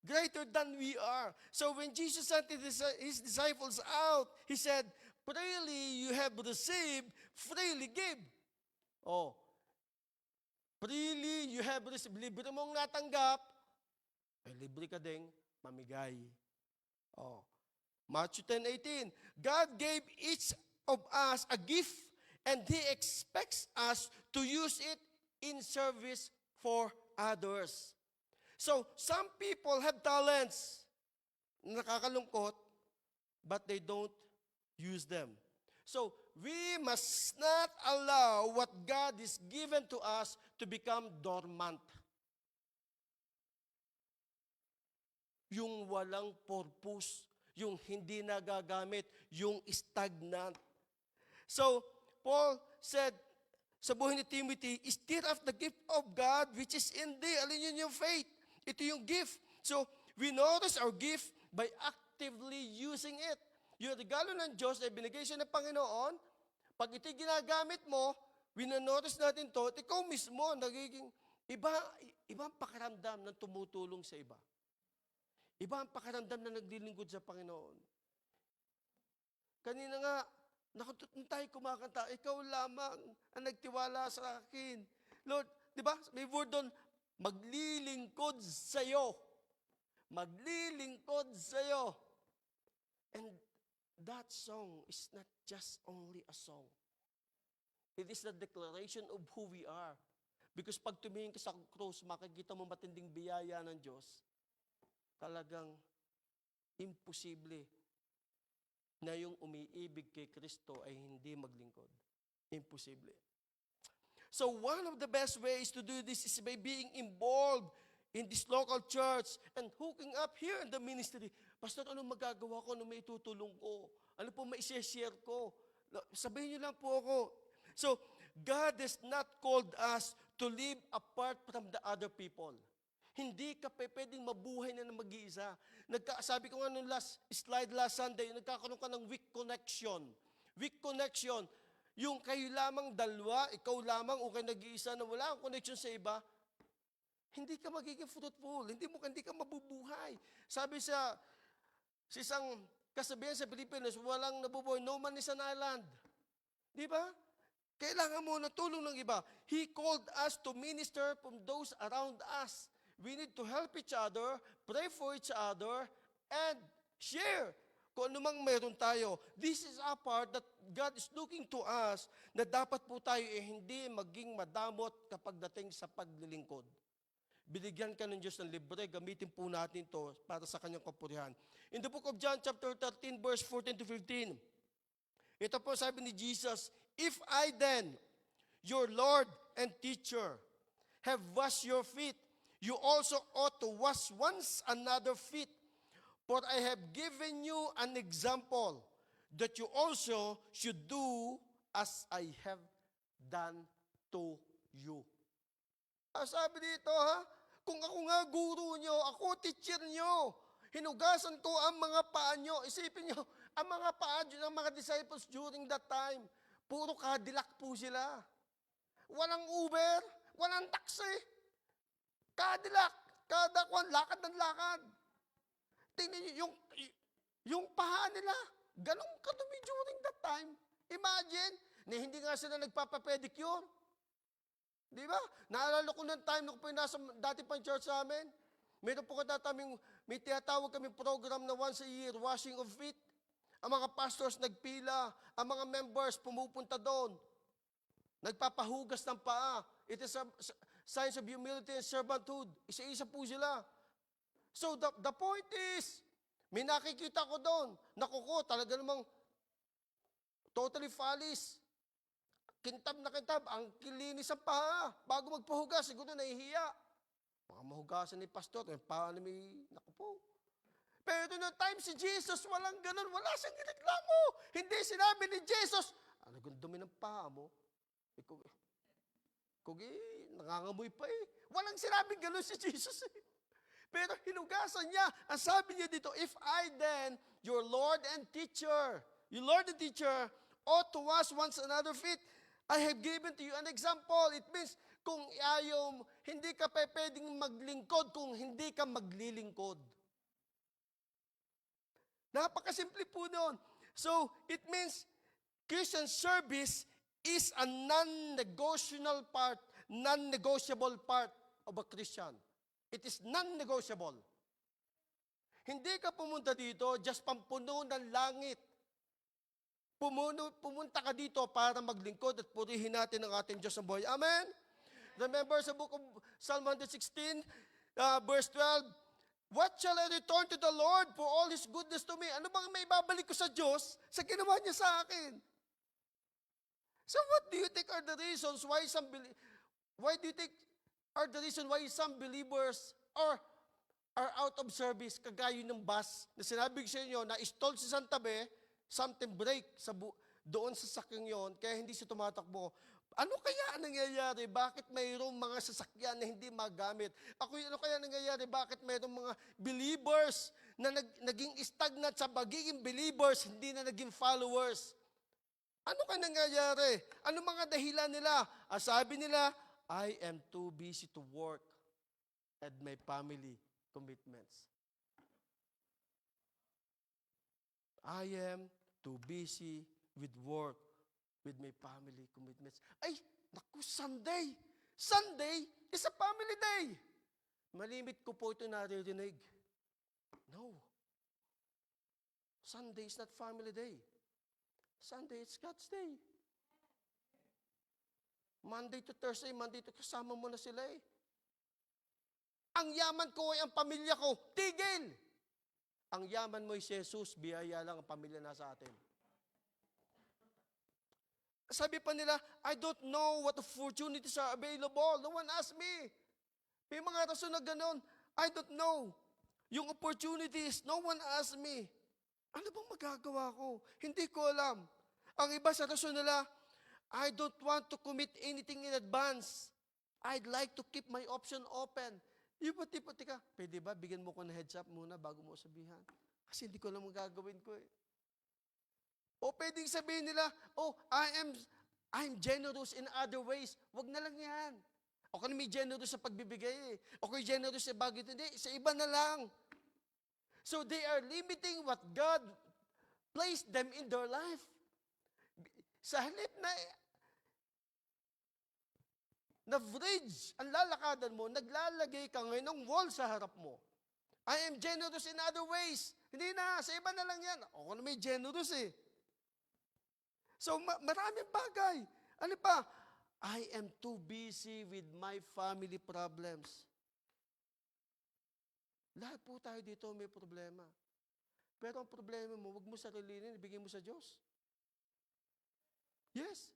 Greater than we are. So when Jesus sent His disciples out, He said, freely you have received, freely give. Freely you have received. Libre mong natanggap, libre ka ding mamigay. Matthew 10:18. God gave each of us a gift and He expects us to use it in service for others. So, some people have talents, nakakalungkot, but they don't use them. So, we must not allow what God is given to us to become dormant. Yung walang purpose, yung hindi nagagamit, yung stagnant. So, Paul said, sa buhay ni Timothy, stir up the gift of God which is in thee. Alin yun yung faith? Ito yung gift. So, we notice our gift by actively using it. Yung regalo ng Diyos ay binigay siya ng Panginoon. Pag ito'y ginagamit mo, winanotice natin to, at ikaw mismo, nagiging ibang pakiramdam ng tumutulong sa iba. Iba ang pakiramdam na naglilingkod sa Panginoon. Kanina nga, tayo kumakanta, ikaw lamang ang nagtiwala sa akin. Lord, di ba? May word doon, maglilingkod sa'yo. Maglilingkod sa'yo. And that song is not just only a song. It is the declaration of who we are. Because pag tumingin ka sa cross, makikita mo matinding biyaya ng Diyos. Talagang imposible na yung umiibig kay Kristo ay hindi maglingkod. Imposible. So one of the best ways to do this is by being involved in this local church and hooking up here in the ministry. Pastor, anong magagawa ko? Ano may tutulong ko? Ano po may share ko? Sabihin niyo lang po ako. So, God has not called us to live apart from the other people. Hindi ka pwedeng mabuhay na mag-iisa. Sabi ko nga nung last Sunday, nagkakaroon ka ng weak connection. Weak connection. Yung kayo lamang dalawa, ikaw lamang o kayo nag-iisa na wala akong connection sa iba, hindi ka magiging fruitful. Hindi ka mabubuhay. Sabi sa isang kasabihan sa Pilipinas, walang nabubuhay, no man is an island. Di ba? Kailangan mo na tulong ng iba. He called us to minister from those around us. We need to help each other, pray for each other, and share kung ano mang meron tayo. This is a part that God is looking to us na dapat po tayo hindi maging madamot kapag dating sa paglilingkod. Binigyan ka ng Diyos ng libre, gamitin po natin to para sa kanyang kapurihan. In the book of John chapter 13 verse 14 to 15, ito po sabi ni Jesus, if I then, your Lord and teacher, have washed your feet, you also ought to wash once another feet. For I have given you an example that you also should do as I have done to you. Sabi dito ha, kung ako nga guro nyo, ako teacher nyo, hinugasan ko ang mga paa nyo. Isipin nyo, ang mga paa ng mga disciples during that time, puro Cadillac po sila. Walang Uber, walang taxi. Cadillac, kada kwan, lakad ng lakad. Tingnan niyo, yung paha nila, ganong kadumi during that time. Imagine, na hindi nga sila nagpapapedicure. Di ba? Naalala ko ng time na ko nasa dati pang church sa amin. Meron po may tinatawag kaming program na once a year, washing of feet. Ang mga pastors nagpila, ang mga members pumupunta doon. Nagpapahugas ng paa. It is a signs of humility and servanthood. Isa-isa po sila. So the point is, may nakikita ko doon, nakuko, talaga namang totally fallis. Kintab na kintab, ang kilinis ang paa. Bago magpahugas, siguro nahihiya. Mga mahugasan ni pastor, yung paa na may nakupo. Pero noong time si Jesus, walang ganun, wala siyang inireklamo. Hindi sinabi ni Jesus, ano kung dumi ng paa mo? Nangangamoy pa eh. Walang sinabing ganun si Jesus eh. Pero hinugasan niya. Ang sabi niya dito, if I then, your Lord and teacher, ought to wash once another feet, I have given to you an example. It means, kung ayaw, hindi ka pa pwedeng maglingkod kung hindi ka maglilingkod. Napakasimple po noon. So, it means, Christian service is a non-negotiable part of a Christian. It is non-negotiable. Hindi ka pumunta dito just pampuno ng langit. Pumunta ka dito para maglingkod at purihin natin ang ating Diyos ng buhay. Amen? Remember sa book of Psalm 116, verse 12, what shall I return to the Lord for all His goodness to me? Ano bang may babalik ko sa Diyos sa ginawa niya sa akin? So what do you think are the reasons why some believers are out of service, kagaya ng bus na sinabi ko sa inyo na stalled sa isang tabi, something break doon sa sakyan yon, kaya hindi siya tumatakbo. Ano kaya ang nangyayari? Bakit mayroong mga sasakyan na hindi magamit? Ano kaya nangyayari? Bakit mayroong mga believers na naging stagnant sa pagiging believers, hindi na naging followers? Ano kaya nangyayari? Ano mga dahilan nila? Sabi nila, I am too busy to work and my family commitments. I am too busy with work, with my family commitments. Ay, naku, Sunday! Sunday is a family day. Malimit ko po ito naririnig. No. Sunday is not family day. Sunday is God's day. Monday to Thursday, kasama mo na sila eh. Ang yaman ko ay ang pamilya ko. Tigil! Ang yaman mo ay si Jesus, biyaya lang ang pamilya nasa atin. Sabi pa nila, I don't know what opportunities are available. No one asked me. May mga rason na ganon. I don't know. Yung opportunities, no one asked me. Ano bang magagawa ko? Hindi ko alam. Ang iba sa rason nila, I don't want to commit anything in advance. I'd like to keep my option open. Ipati-pati ka. Pwede ba, bigyan mo ko ng heads up muna bago mo sabihan? Kasi hindi ko alam ang gagawin ko eh. O pwedeng sabihin nila, oh, I'm generous in other ways. Wag na lang yan. Ako na may generous sa pagbibigay eh. Ako may generous sa bagay. Hindi, sa iba na lang. So they are limiting what God placed them in their life. Sa halip na bridge ang lalakadan mo, naglalagay ka ngayon ng wall sa harap mo. I am generous in other ways. Hindi na, sa iba na lang yan. Ako na may generous eh. So maraming bagay. Ano pa? I am too busy with my family problems. Lahat po tayo dito may problema. Pero ang problema mo, huwag mo sarilinin, ibigay mo sa Diyos. Yes.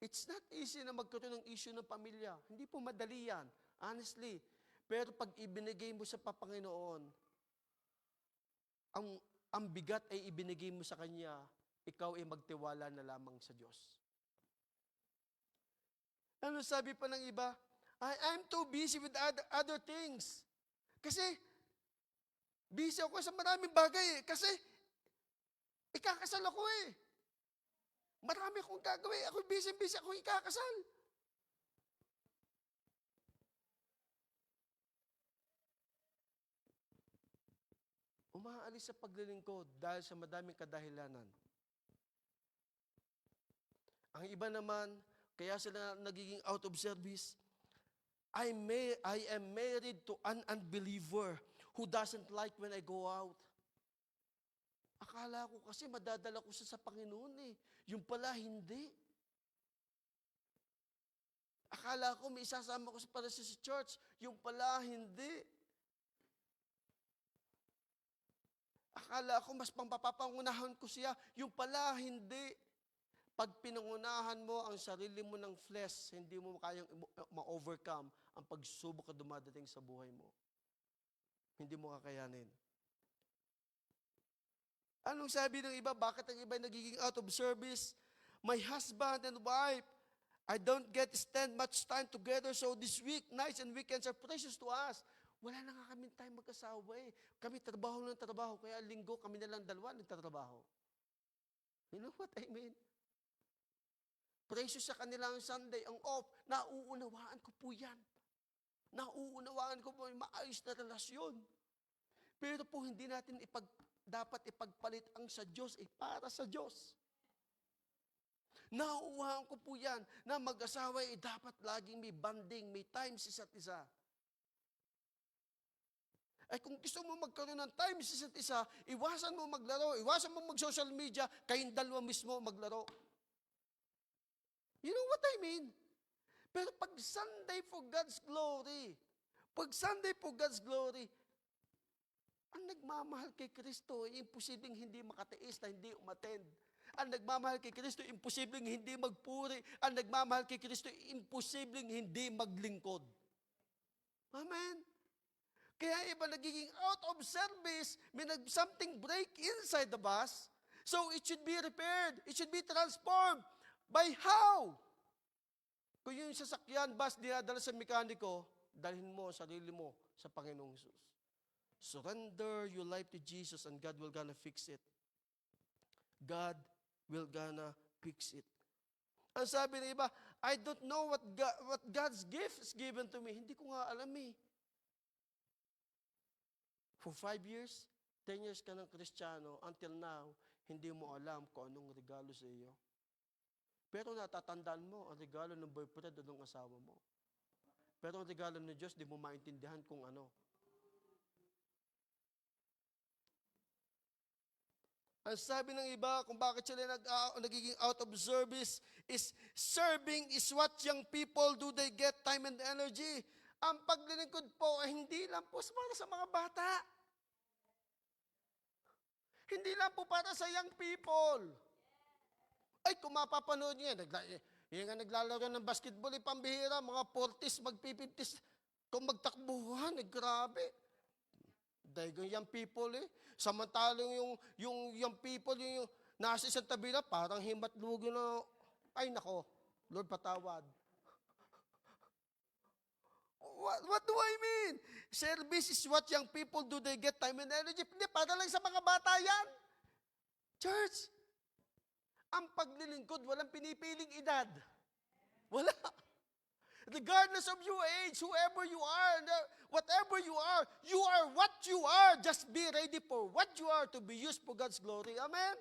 It's not easy na magkaroon ng issue ng pamilya. Hindi po madali yan, honestly. Pero pag ibinigay mo sa Panginoon, ang bigat ay ibinigay mo sa Kanya, ikaw ay magtiwala na lamang sa Diyos. Ano sabi pa ng iba? I'm too busy with other things. Kasi, busy ako sa maraming bagay eh. Kasi, ikakasal ako eh. Marami akong gagawin. Ako busy ako ikakasal. Umaalis sa paglilingkod dahil sa madaming kadahilanan. Ang iba naman, kaya sila nagiging out of service. I am married to an unbeliever who doesn't like when I go out. Akala ko kasi madadala ko siya sa Panginoon eh. Yung pala hindi. Akala ko may isasama ko para sa church. Yung pala hindi. Akala ko mas pampapangunahan ko siya. Yung pala hindi. Pag pinangunahan mo ang sarili mo ng flesh, hindi mo kayang ma-overcome ang pagsubok na dumadating sa buhay mo. Hindi mo kakayanin. Anong sabi ng iba? Bakit ang iba nagiging out of service? My husband and wife, I don't get to spend much time together, so this week, nights and weekends are precious to us. Wala na nga kami time mag-asawa eh. Kami trabaho ng trabaho, kaya linggo kami na lang dalawa nagtatrabaho. You know what I mean? Precious sa kanila ang Sunday, ang off. Nauunawaan ko po yan. Nauunawaan ko po yung maayos na relasyon. Pero po hindi natin dapat ipagpalit ang sa Diyos para sa Diyos. Nauuwahan ko po yan na mag-asawa dapat laging may bonding, may time sa isa't isa. Ay kung gusto mo magkaroon ng time sa isa't isa, iwasan mo maglaro, iwasan mo mag-social media, kayong dalawa mismo maglaro. You know what I mean? Pero pag Sunday for God's glory, ang nagmamahal kay Kristo, imposibleng hindi makatiis na hindi umattend. Ang nagmamahal kay Kristo, imposibleng hindi magpuri. Ang nagmamahal kay Kristo, imposibleng hindi maglingkod. Amen? Kaya iba nagiging out of service, may something break inside the bus, so it should be repaired, it should be transformed. By how? Kung yung sasakyan, bus, dinadala sa mekaniko, dalhin mo ang sarili mo sa Panginoong Jesus. Surrender your life to Jesus and God will gonna fix it. God will gonna fix it. Ang sabi ng iba, I don't know what God's gift is given to me. Hindi ko nga alam eh. For 5 years, 10 years ka ng Kristiyano, until now, hindi mo alam kung anong regalo sa iyo. Pero natatandaan mo ang regalo ng boyfriend o ng asawa mo. Pero ang regalo ng Diyos, di mo maintindihan kung ano. Ang sabi ng iba, kung bakit sila nagiging out of service, is serving is what young people do, they get time and energy. Ang paglilingkod po ay hindi lang po para sa mga bata. Hindi lang po para sa young people. Ay, kung mapapanood niya, yung nga naglalaro ng basketball, pambihira, mga 40s, mag-50s, kung magtakbuhan, grabe. Dahil yung young people samantalang yung young people, yung nasa isang tabi na, parang himatlugo na, ay nako, Lord patawad. What do I mean? Service is what young people do, they get time and energy. Hindi, para lang sa mga bata yan. Church, ang paglilingkod, walang pinipiling edad. Wala. Regardless of your age, whoever you are, whatever you are what you are. Just be ready for what you are to be used for God's glory. Amen?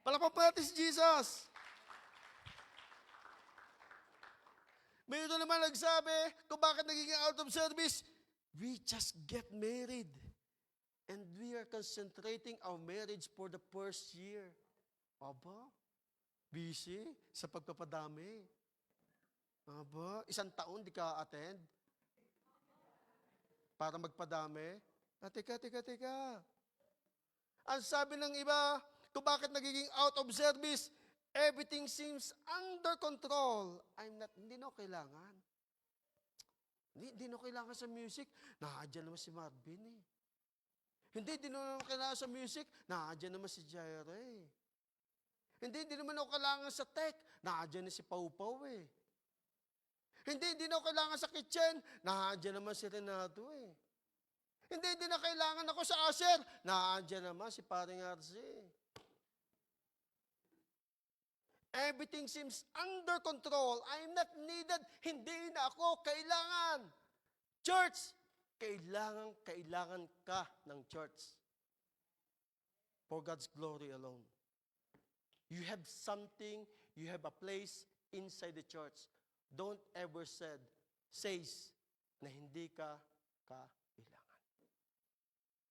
Palapapan natin si Jesus. Mayroon naman nagsabi kung bakit nagiging out of service. We just get married. And we are concentrating our marriage for the first year. Aba, busy sa pagpapadami. Aba, 1 taon di ka attend para magpadami. Teka. Ang sabi ng iba, kung bakit nagiging out of service, everything seems under control. Hindi na ako kailangan. Hindi na ako kailangan sa music. Nakadyan naman si Marvin eh. Hindi naman ako kailangan sa music. Nakadyan naman si Jaira eh. Hindi naman ako kailangan sa tech. Nakadyan na si Pau Pau eh. Hindi na ako kailangan sa kitchen. Nakadyan naman si Renato eh. Hindi na kailangan ako sa usher. Nakadyan naman si Paring Arce. Everything seems under control. I'm not needed. Hindi na ako kailangan. Church, kailangan ka ng church. For God's glory alone. You have something, you have a place inside the church. Don't ever says na hindi ka kailangan.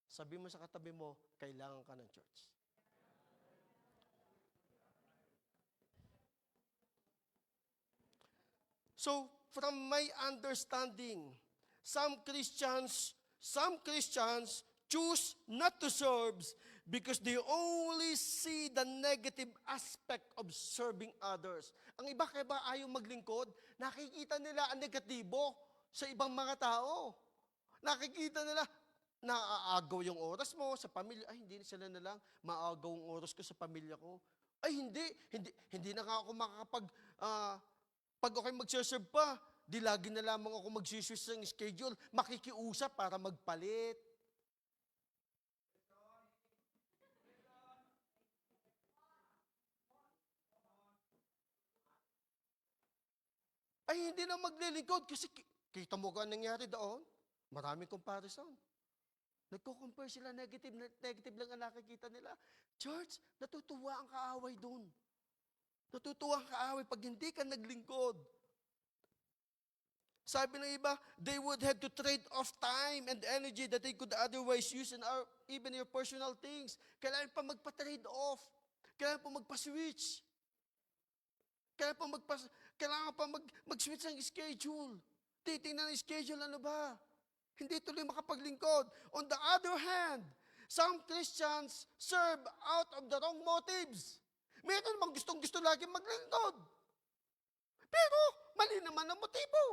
Sabi mo sa katabi mo, kailangan ka ng church. So, from my understanding, some Christians choose not to serve because they only see the negative aspect of serving others. Ang iba kaya ba ayaw maglingkod? Nakikita nila ang negatibo sa ibang mga tao. Nakikita nila, naaagaw yung oras mo sa pamilya. Ay, hindi sila na lang maagaw ang oras ko sa pamilya ko. Ay, hindi na nga ako pag ako'y magsaserve pa, di lagi na lamang ako mag-switch ng schedule, makikiusap para magpalit. Ay, hindi na maglilingkod kasi kita mo kung nangyari doon. Maraming comparison. Nagko-compare sila, negative lang ang nakikita nila. Church, natutuwa ang kaaway doon. Natutuwa ang kaaway pag hindi ka naglingkod. Sabi ng iba, they would have to trade off time and energy that they could otherwise use in even your personal things. Kailangan pa magpa-trade off. Kailangan pa magpa-switch. Kailangan pa mag-switch ng schedule. Titingnan ng schedule, ano ba? Hindi tuloy makapaglingkod. On the other hand, some Christians serve out of the wrong motives. Meron namang gustong-gusto lagi maglingkod. Pero, mali naman ang motibo.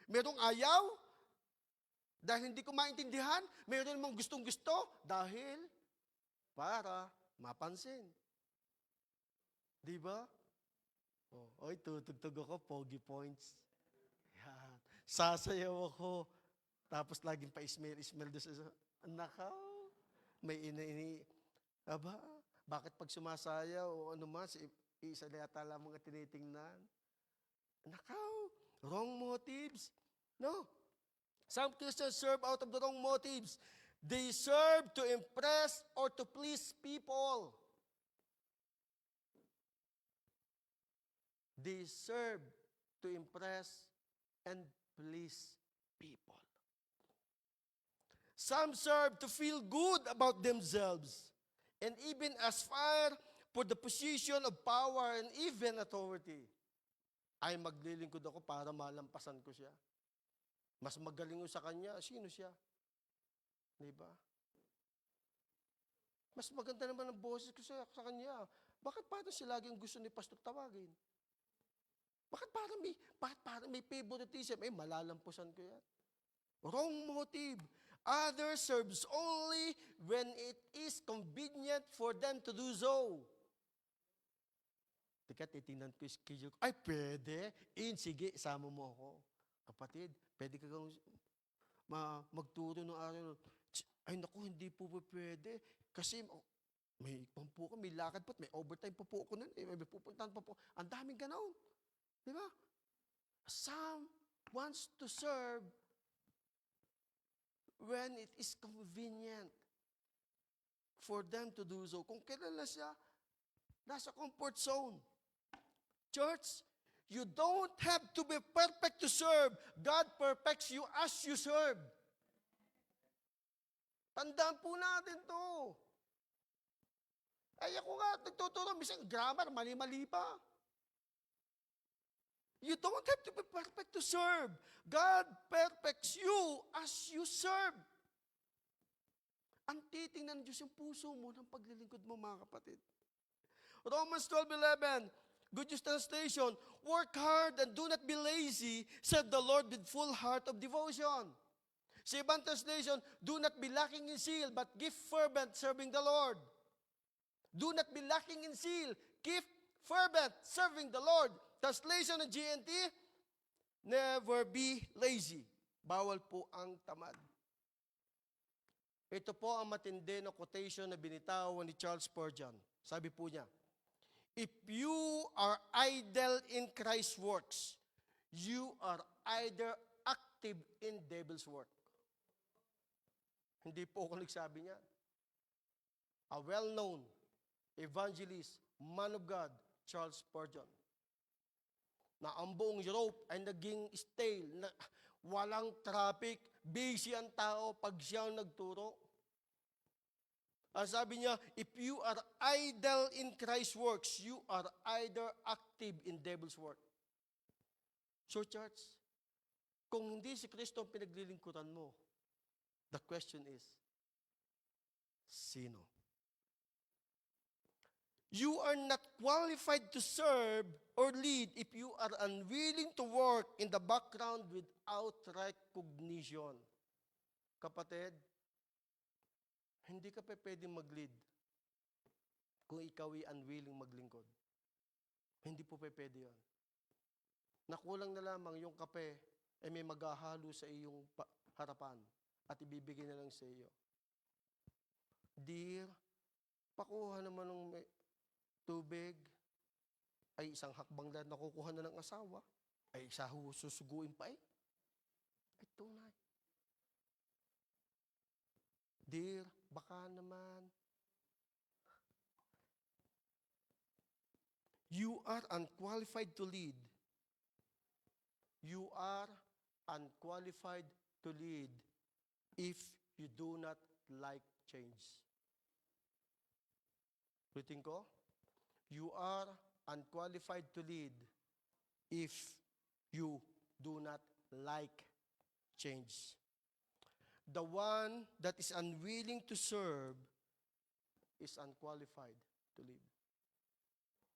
Merong ayaw, dahil hindi ko maintindihan. Meron namang gustong-gusto, dahil para mapansin. Di ba? Oy, tutugtog ako, pogi points. Yan. Sasayaw ako. Tapos laging pa-ismail doon sa, nakaw, may aba, bakit pag sumasayaw o ano man, isa na yata lang mga tinitingnan. Nakaw, wrong motives. No. Some Christians serve out of the wrong motives. They serve to impress or to please people. They serve to impress and please people. Some serve to feel good about themselves and even aspire for the position of power and even authority. Ay, maglilingkod ako para malampasan ko siya. Mas magaling ko sa kanya, sino siya? Diba? Mas maganda naman ang boses ko sa kanya. Bakit parang siya laging gusto ni pastor tawagin? Bakit parang may favoritism? Malalampusan ko yan. Wrong motive. Others serves only when it is convenient for them to do so. Teka, titingnan ko yung schedule. Ay, pwede. Sige, isama mo ako. Kapatid, pwede ka kang magturo ng araw. Ay, naku, hindi po pwede. Kasi may pampu ko, may lakad po, may overtime pa po ako nun. May pupuntahan pa po. Ang daming ganoon. Di ba? Some wants to serve when it is convenient for them to do so. Kung kailan na siya, nasa comfort zone. Church, you don't have to be perfect to serve. God perfects you as you serve. Tandaan po natin to. Ay, ako nga, nagtuturo, minsan grammar, mali-mali pa. You don't have to be perfect to serve. God perfects you as you serve. Ang titingnan ng Diyos yung puso mo ng paglilingkod mo, mga kapatid. Romans 12:11, Good News Translation, work hard and do not be lazy, serve the Lord with full heart of devotion. Sa ibang translation, do not be lacking in zeal, but give fervent serving the Lord. Do not be lacking in zeal, give fervent serving the Lord. Translation ng GNT, never be lazy. Bawal po ang tamad. Ito po ang matindi na quotation na binitawan ni Charles Spurgeon. Sabi po niya, if you are idle in Christ's works, you are either active in devil's work. Hindi po ako nagsabi niya. A well-known evangelist, man of God, Charles Spurgeon, na ang buong Europe ay naging stale, na walang traffic, busy ang tao pag siya nagturo. Ang sabi niya, if you are idle in Christ's works, you are either active in devil's work. So church, kung hindi si Kristo ang pinaglilingkuran mo, the question is, sino? You are not qualified to serve or lead if you are unwilling to work in the background without recognition. Kapatid, hindi ka pa pwedeng mag-lead kung ikaw ay unwilling maglingkod. Hindi po pa pwede yun. Nakulang na lamang yung kape ay may maghahalo sa iyong harapan at ibibigay na lang sa iyo. Dear, pakuha naman ng tubig, ay isang hakbang na nakukuha na ng asawa, ay isa susuguin pa eh. Ay tunay. Dear, baka naman. You are unqualified to lead. You are unqualified to lead if you do not like change. Ulitin ko, you are unqualified to lead if you do not like change. The one that is unwilling to serve is unqualified to lead.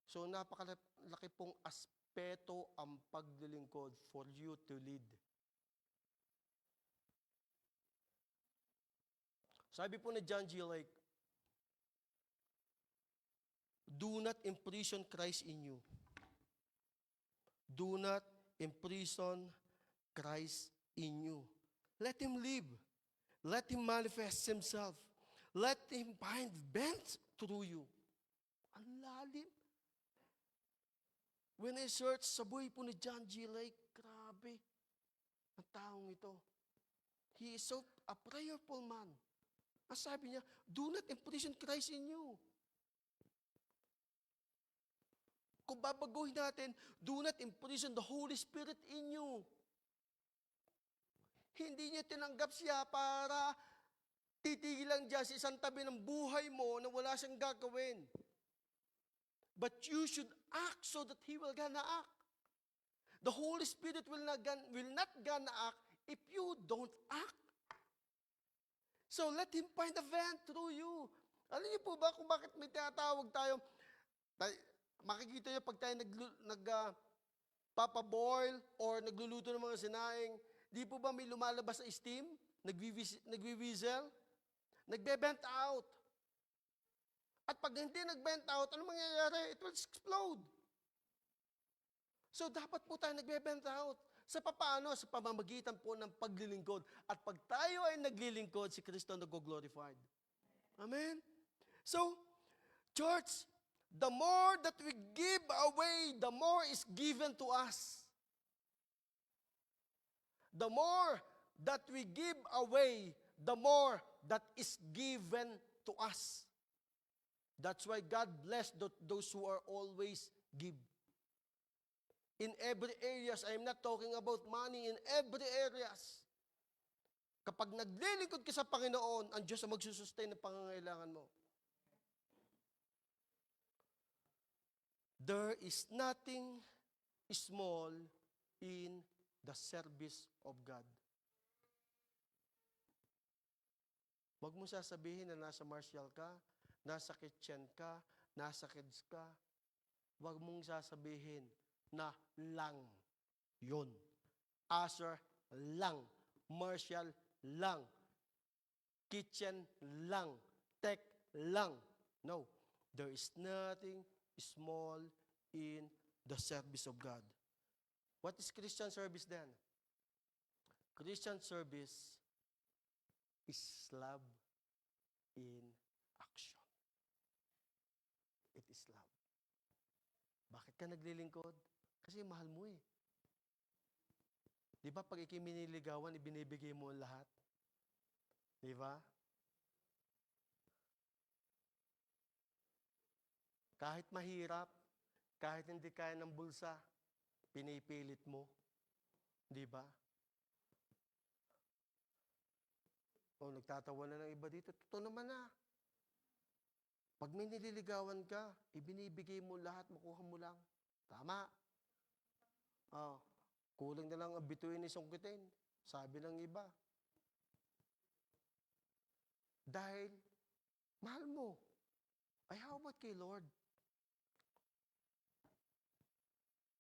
So napakalaki pong aspeto ang paglilingkod for you to lead. Sabi po ni John G. Lake, do not imprison Christ in you. Do not imprison Christ in you. Let Him live. Let Him manifest Himself. Let Him find vent through you. Ang lalim. When I search sa buhay po ni John G. Lake, grabe, ang taong ito. He is so a prayerful man. Ang sabi niya, do not imprison Christ in you. Kung babaguhin natin, do not imprison the Holy Spirit in you. Hindi niya tinanggap siya para titigil lang dyan sa isang tabi ng buhay mo na wala siyang gagawin. But you should act so that He will gonna act. The Holy Spirit will not gonna act if you don't act. So let Him find a vent through you. Alam niyo po ba kung bakit may tinatawag tayo, makikita niyo pag tayo papaboil or nagluluto ng mga sinaing, di po ba may lumalabas sa steam? Nagwi-whistle? Nagbe-bent out. At pag hindi nag-bent out, ano mangyayari? It will explode. So dapat po tayo nagbe-bent out. Sa papaano? Sa pamamagitan po ng paglilingkod. At pag tayo ay naglilingkod, si Kristo nag-glorified. Amen? So, church, the more that we give away, the more is given to us. the more that we give away, the more that is given to us. That's why God bless those who are always give. In every areas, I'm not talking about money, in every areas. Kapag naglilingkod ka sa Panginoon, ang Diyos ang magsusustain ng pangangailangan mo. There is nothing small in the service of God. Huwag mo sasabihin na nasa martial ka, nasa kitchen ka, nasa kids ka. Huwag mong sasabihin na lang yun. Usher lang. Martial lang. Kitchen lang. Tech lang. No. There is nothing small in the service of God. What is Christian service then? Christian service is love in action. It is love. Bakit ka naglilingkod? Kasi mahal mo eh. Di ba pag ikay miniligawan, ibinibigay mo ang lahat? Di ba? Kahit mahirap, kahit hindi kaya ng bulsa, pinipilit mo. Di ba? O nagtatawa na ng iba dito, totoo naman na. Pag may nililigawan ka, ibinibigay mo lahat, makuha mo lang. Tama. Oh, kulang na lang ang bituin ni sungkitin. Sabi ng iba. Dahil, mahal mo. Ay, how about kay Lord?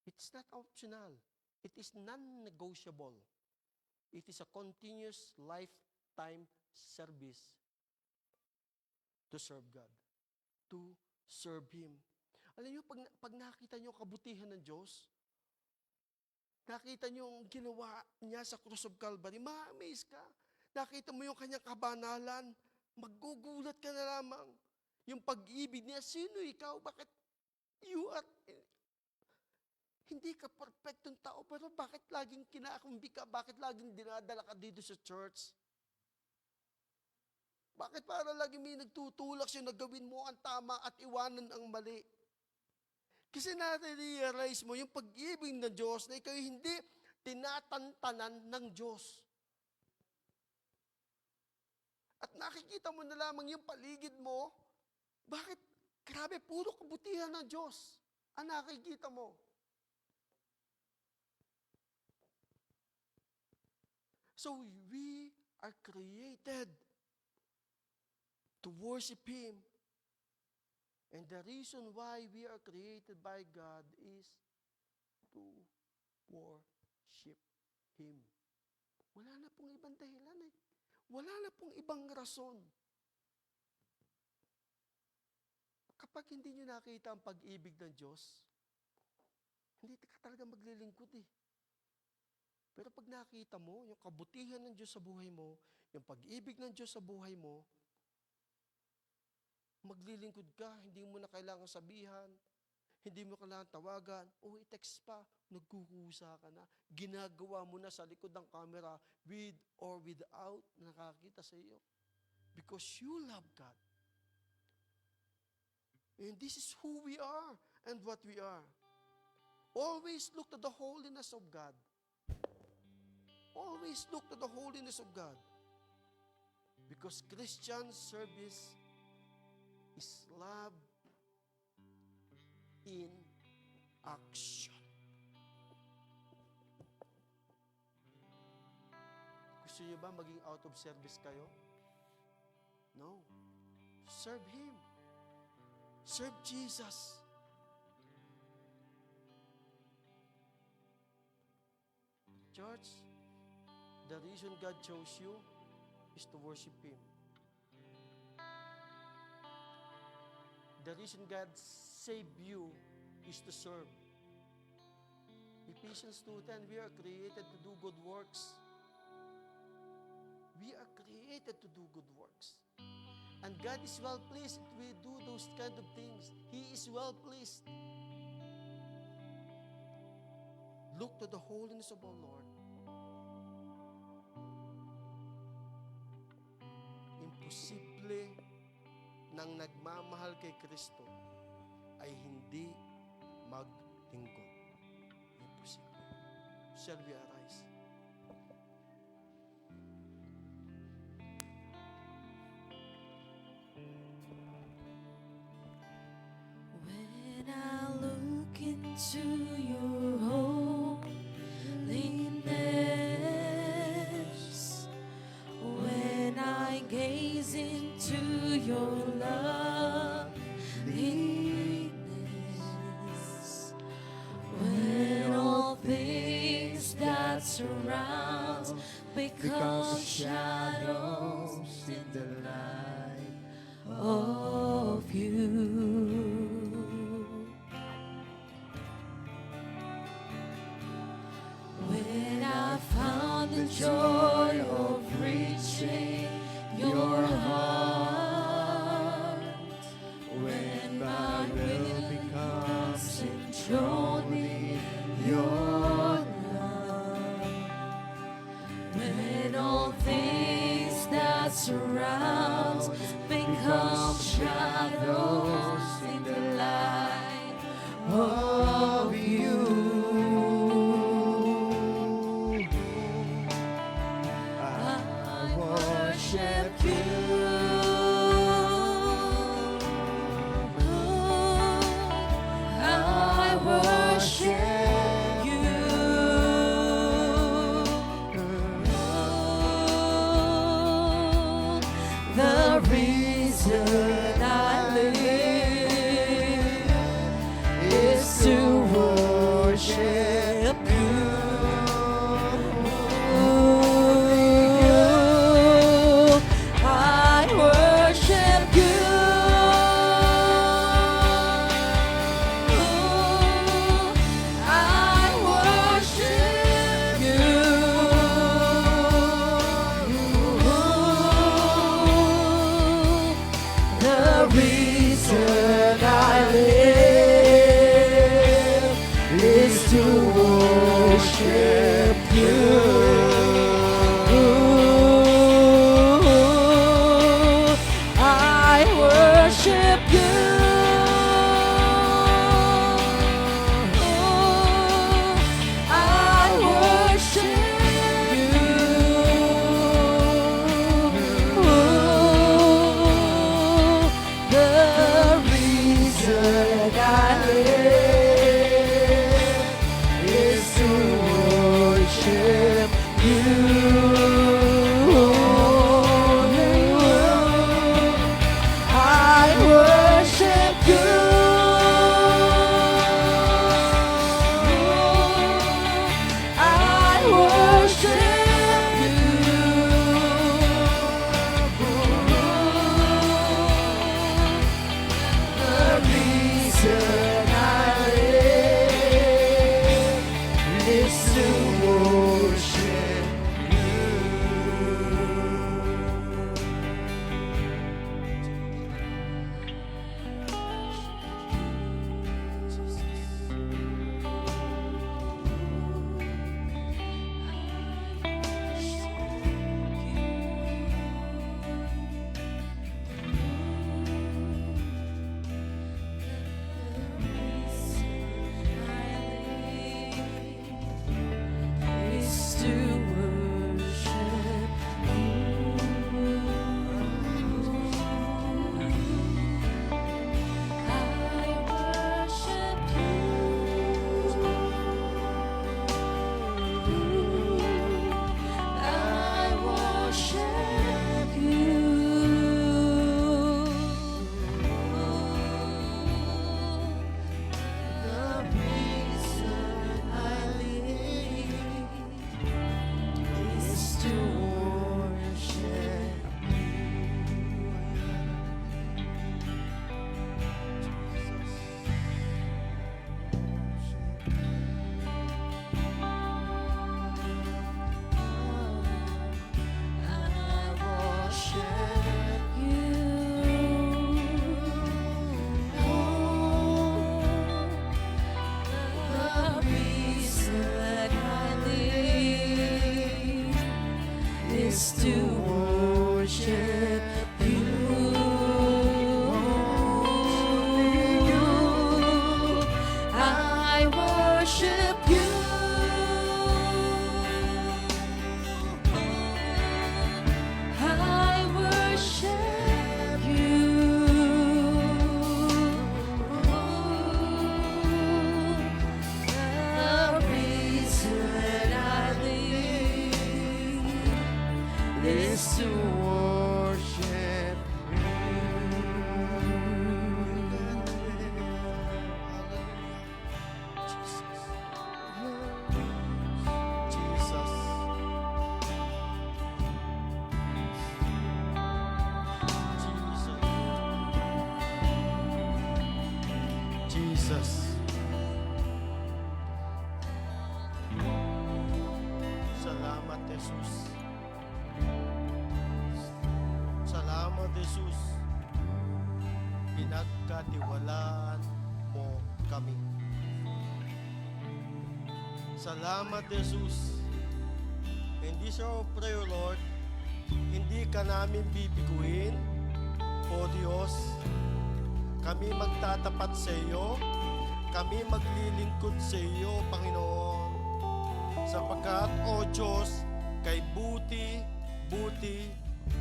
It's not optional. It is non-negotiable. It is a continuous lifetime service to serve God. To serve Him. Alam niyo, pag nakita niyo kabutihan ng Diyos, nakita niyo yung ginawa niya sa Cross of Calvary, ma-amaze ka. Nakita mo yung kanyang kabanalan, magugulat ka na lamang. Yung pag-ibig niya, sino ikaw? Bakit you are... Hindi ka perfectong tao, pero bakit laging kinakambi ka? Bakit laging dinadala ka dito sa church? Bakit para lagi may nagtutulak siya na gawin mo ang tama at iwanan ang mali? Kasi na-realize mo yung pag-ibig ng Diyos na ikaw hindi tinatantanan ng Diyos. At nakikita mo na lamang yung paligid mo, bakit? Grabe, puro kabutihan ng Diyos ang nakikita mo. So we are created to worship Him. And the reason why we are created by God is to worship Him. Wala na pong ibang dahilan eh. Wala na pong ibang rason. Kapag hindi nyo nakita ang pag-ibig ng Diyos, hindi ka talaga maglilingkod eh. Pero pag nakita mo, yung kabutihan ng Diyos sa buhay mo, yung pag-ibig ng Diyos sa buhay mo, maglilingkod ka, hindi mo na kailangan sabihan, hindi mo kailangan tawagan, o i-text pa, nagkukusa ka na, ginagawa mo na sa likod ng camera, with or without, nakakita sa iyo. Because you love God. And this is who we are and what we are. Always look to the holiness of God. Always look to the holiness of God. Because Christian service is love in action. Gusto niyo ba maging out of service kayo? No. Serve Him. Serve Jesus. Church, the reason God chose you is to worship Him. The reason God saved you is to serve. Ephesians 2:10, we are created to do good works. We are created to do good works. And God is well pleased if we do those kind of things. He is well pleased. Look to the holiness of our Lord. imposible ng nagmamahal kay Kristo ay hindi maglingkod. Imposible. Shall we arise? When I look into your holiness, when I gaze into your loveliness, when all things that surround become shadows in the light of you. When I found the joy of reaching your heart, when my will becomes enthroned in your love, when all things that surround become shadows in the light of you. I worship you. I worship you. The reason I live is Jesus. Salamat, Jesus. Salamat, Jesus. Pinagkatiwalaan mo kami. Salamat, Jesus. In this hour of prayer, Lord, hindi ka namin bibiguin, O Diyos. Kami magtatapat sa iyo. Kami maglilingkod sa iyo, Panginoon. Sapagkat, O Diyos, kay buti, buti,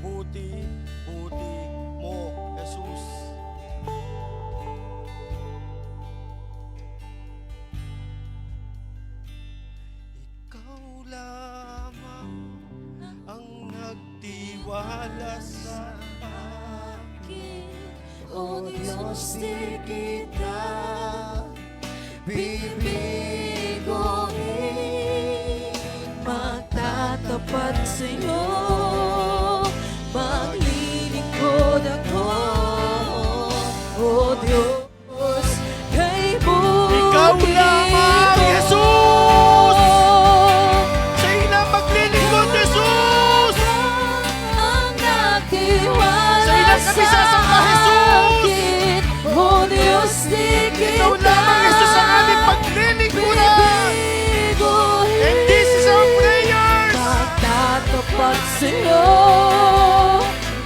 buti, buti mo, Jesus. Ikaw lamang ang nagtiwala sa O Diyos, di kita bibiguin. Magtatapat sa'yo, maglilingkod ako. O Diyos, kay buti Ikaw lamang, mo. Jesus! Sa'yo na maglilingkod, Jesus! Ang nagtiwala Sa'yo lang kami sasamba, Jesus! akin. O Diyos, di kita Ikaw lamang, Jesus, ang aming paglilingkuran! bibiguin. And this is our prayers! Magtatapat sa'yo,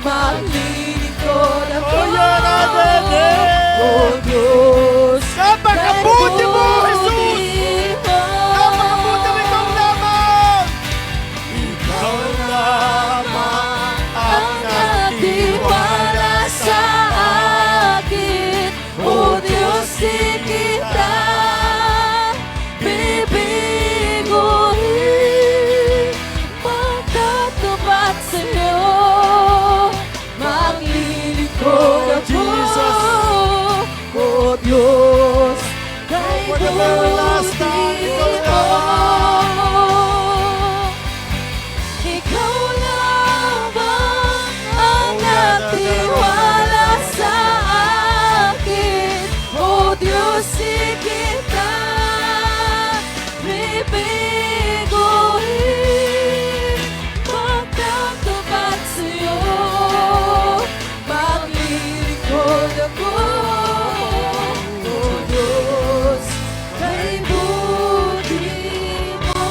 maglilingkod ako. Oh, yan natin, O Diyos, Napakabuti mo, Jesus! buti mo. Napakabuti mo, ikaw lamang! Ikaw lamang ang nagtiwala sa akin. O Diyos, di kita bibiguin. Magtatapat sa'yo, maglilingkod ako. Jesus. O Diyos, kay For the very last time, ikaw lamang. Ikaw lamang ang nagtiwala sa akin. O Diyos, di kita bibiguin. Magtatapat sa'yo, maglilingkod ako. O Diyos, kay buti mo.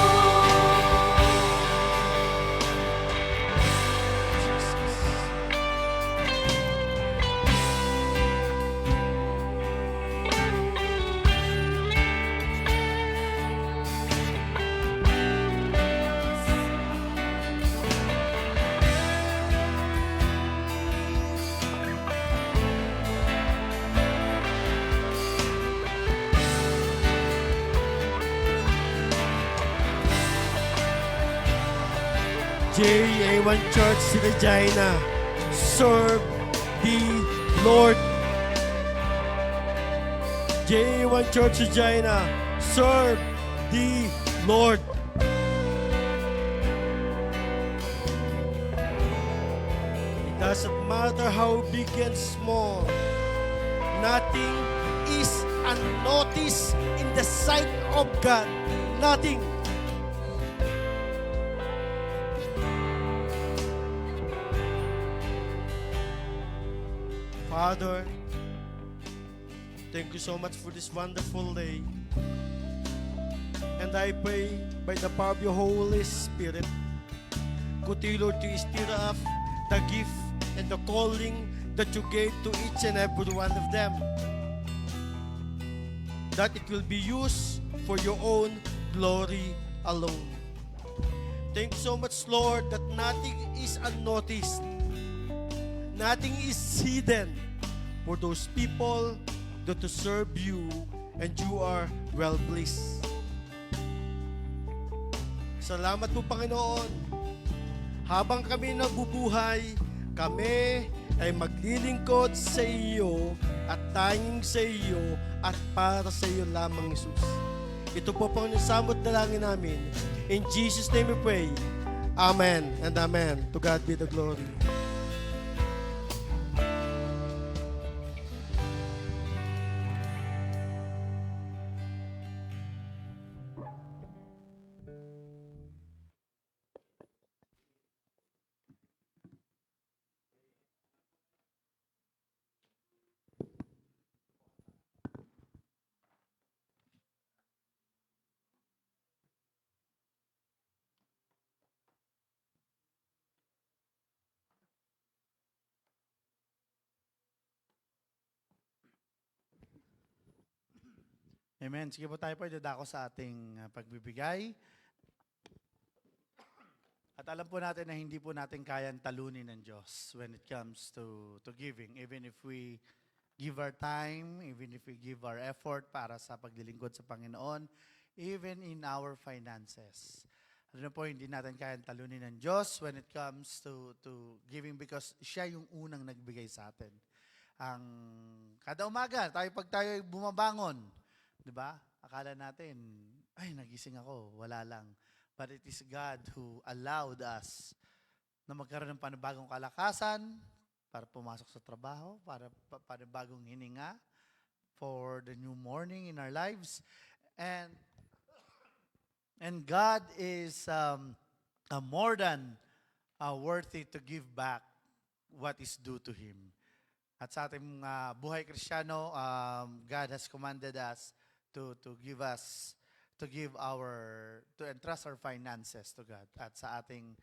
JA1 Church Regina, serve the Lord. JA1 Church Regina, serve the Lord. It doesn't matter how big and small, nothing is unnoticed in the sight of God. Nothing. Father, thank you so much for this wonderful day. And I pray by the power of your Holy Spirit, continue, Lord, to stir up the gift and the calling that you gave to each and every one of them. That it will be used for your own glory alone. Thank you so much, Lord, that nothing is unnoticed. Nothing is hidden for those people that to serve you, and you are well pleased. Salamat po, Panginoon. Habang kami nabubuhay, kami ay maglilingkod sa iyo at tanging sa iyo at para sa iyo lamang, Jesus. Ito po ang samot dalangin namin. In Jesus' name we pray. Amen and amen. To God be the glory. Amen. Sige po tayo po idadako sa ating pagbibigay. At alam po natin na hindi po natin kayang talunin ng Diyos when it comes to giving. Even if we give our time, even if we give our effort para sa paglilingkod sa Panginoon, even in our finances. Ano po, hindi natin kayang talunin ng Diyos when it comes to giving because siya yung unang nagbigay sa atin. Ang kada umaga, pag tayo bumabangon, di ba? Akala natin, ay, nagising ako, wala lang. But it is God who allowed us na magkaroon ng panibagong kalakasan para pumasok sa trabaho, para panibagong hininga for the new morning in our lives. And God is more than worthy to give back what is due to Him. At sa ating buhay Kristiyano, God has commanded us to entrust our finances to God. At sa ating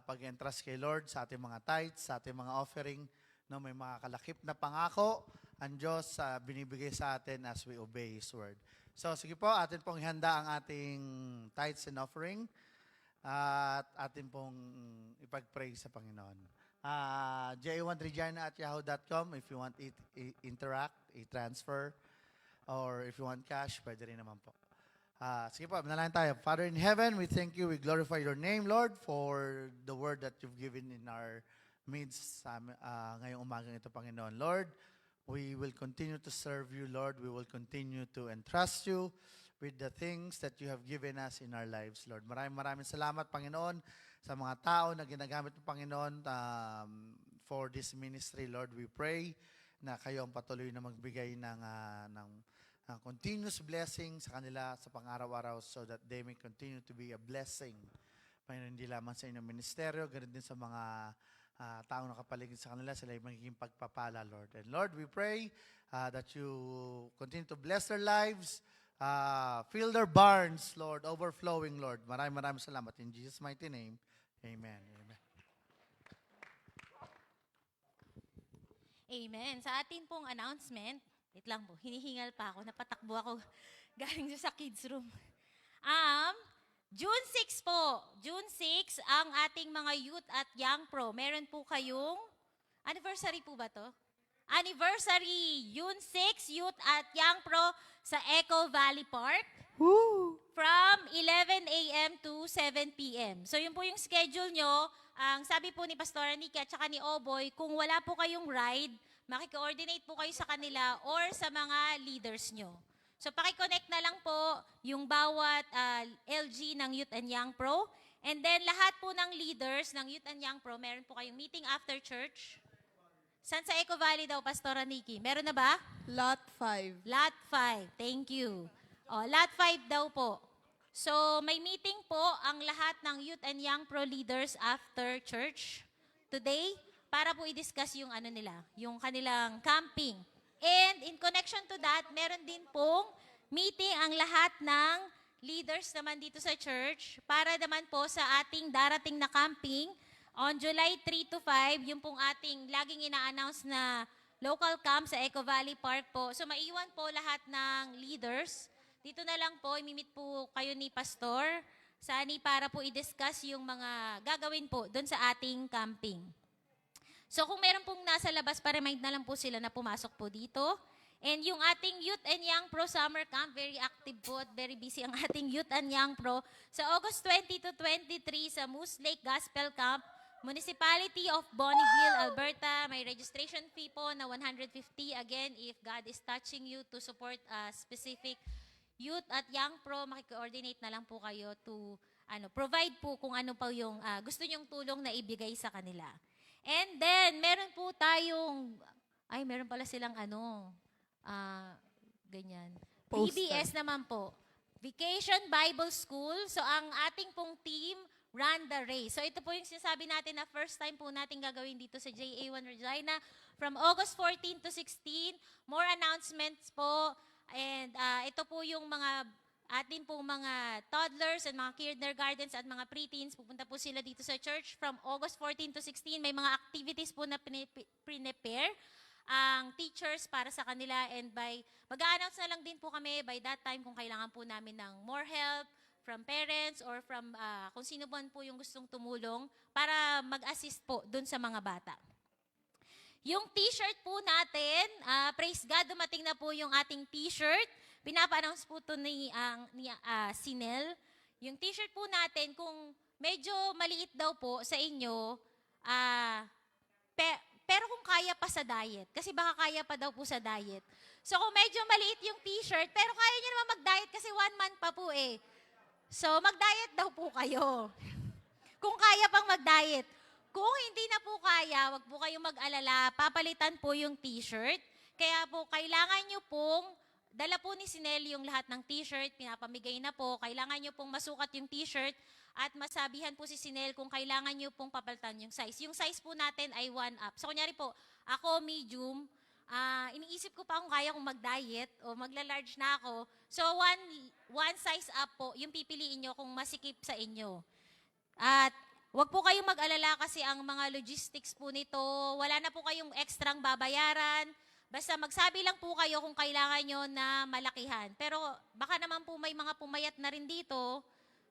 pag-entrust kay Lord, sa ating mga tithes, sa ating mga offering, no, may mga kalakip na pangako, ang Diyos binibigay sa atin as we obey His word. So sige po, atin pong ihanda ang ating tithes and offering at atin pong ipag-pray sa Panginoon. j1regina@yahoo.com if you want interact, i-transfer, or if you want cash, pwede rin naman po. Sige po, manalangin tayo. Father in heaven, we thank you, we glorify your name, Lord, for the word that you've given in our midst ngayong umagang ito, Panginoon. Lord, we will continue to serve you, Lord. We will continue to entrust you with the things that you have given us in our lives, Lord. Maraming salamat, Panginoon, sa mga tao na ginagamit mo, Panginoon, for this ministry, Lord. We pray na kayo ang patuloy na magbigay ng continuous blessing sa kanila sa pang-araw-araw so that they may continue to be a blessing. Panginoon, hindi lamang sa inyong ministeryo, ganun din sa mga taong nakapaligid sa kanila, sila ay magiging pagpapala, Lord. And Lord, we pray that you continue to bless their lives, fill their barns, Lord, overflowing, Lord. Maraming salamat. In Jesus' mighty name, amen. Amen. Amen. Sa atin pong announcement, wait lang po, hinihingal pa ako, napatakbo ako galing sa kids room. June 6 po, June 6, ang ating mga youth at young pro. Meron po kayong, anniversary po ba to? Anniversary, June 6, youth at young pro sa Echo Valley Park. From 11 a.m. to 7 p.m. So yun po yung schedule nyo. Ang sabi po ni Pastora Nikki at saka ni Oboy, kung wala po kayong ride, makikoordinate po kayo sa kanila or sa mga leaders nyo. So pakiconnect na lang po yung bawat LG ng Youth and Young Pro. And then lahat po ng leaders ng Youth and Young Pro, meron po kayong meeting after church. Saan sa Echo Valley daw, Pastora Nikki? Meron na ba? Lot 5. Lot 5. Thank you. Lot 5 daw po. So may meeting po ang lahat ng Youth and Young Pro leaders after church today para po i-discuss yung ano nila, yung kanilang camping. And in connection to that, meron din pong meeting ang lahat ng leaders naman dito sa church para naman po sa ating darating na camping on July 3 to 5, yung pong ating laging ina-announce na local camp sa Echo Valley Park po. So maiwan po lahat ng leaders. Dito na lang po, imimit po kayo ni Pastor Sani para po i-discuss yung mga gagawin po doon sa ating camping. So kung meron pong nasa labas, pa-remind na lang po sila na pumasok po dito. And yung ating Youth and Young Pro Summer Camp, very active po at very busy ang ating Youth and Young Pro. Sa August 20 to 23 sa Moose Lake Gospel Camp, Municipality of Bonneville, Alberta, may registration fee po na 150. Again, if God is touching you to support a specific Youth at Young Pro, makikoordinate na lang po kayo to provide po kung ano pa yung gusto nyong tulong na ibigay sa kanila. And then, meron po tayong, meron pala silang ganyan. Poster. VBS naman po. Vacation Bible School. So, ang ating pong team, run the race. So, ito po yung sinasabi natin na first time po natin gagawin dito sa JA1 Regina. From August 14 to 16, more announcements po. And ito po yung mga atin pong mga toddlers and mga kindergartens at mga preteens, pupunta po sila dito sa church from August 14 to 16. May mga activities po na prepare. ang teachers para sa kanila, and mag-a-announce na lang din po kami by that time kung kailangan po namin ng more help from parents or from kung sino man po yung gustong tumulong para mag-assist po dun sa mga bata. Yung t-shirt po natin, praise God, dumating na po yung ating t-shirt. Pinapa-announce po ito ni Sinel. Yung t-shirt po natin, kung medyo maliit daw po sa inyo, pero kung kaya pa sa diet, kasi baka kaya pa daw po sa diet. So kung medyo maliit yung t-shirt, pero kaya nyo naman mag-diet kasi 1 month pa po eh. So mag-diet daw po kayo. Kung kaya pang mag-diet. Kung hindi na po kaya, wag po kayong mag-alala, papalitan po yung t-shirt. Kaya po kailangan nyo pong, dala po ni Sinel yung lahat ng t-shirt, pinapamigay na po, kailangan nyo pong masukat yung t-shirt at masabihan po si Sinel kung kailangan nyo pong papalitan yung size. Yung size po natin ay 1 up. So kunyari po, ako medium, iniisip ko pa kung kaya kong mag-diet o magla-large na ako. So one size up po, yung pipiliin nyo kung masikip sa inyo. At wag po kayong mag-alala kasi ang mga logistics po nito, wala na po kayong ekstrang babayaran. Basta magsabi lang po kayo kung kailangan nyo na malakihan. Pero baka naman po may mga pumayat na rin dito.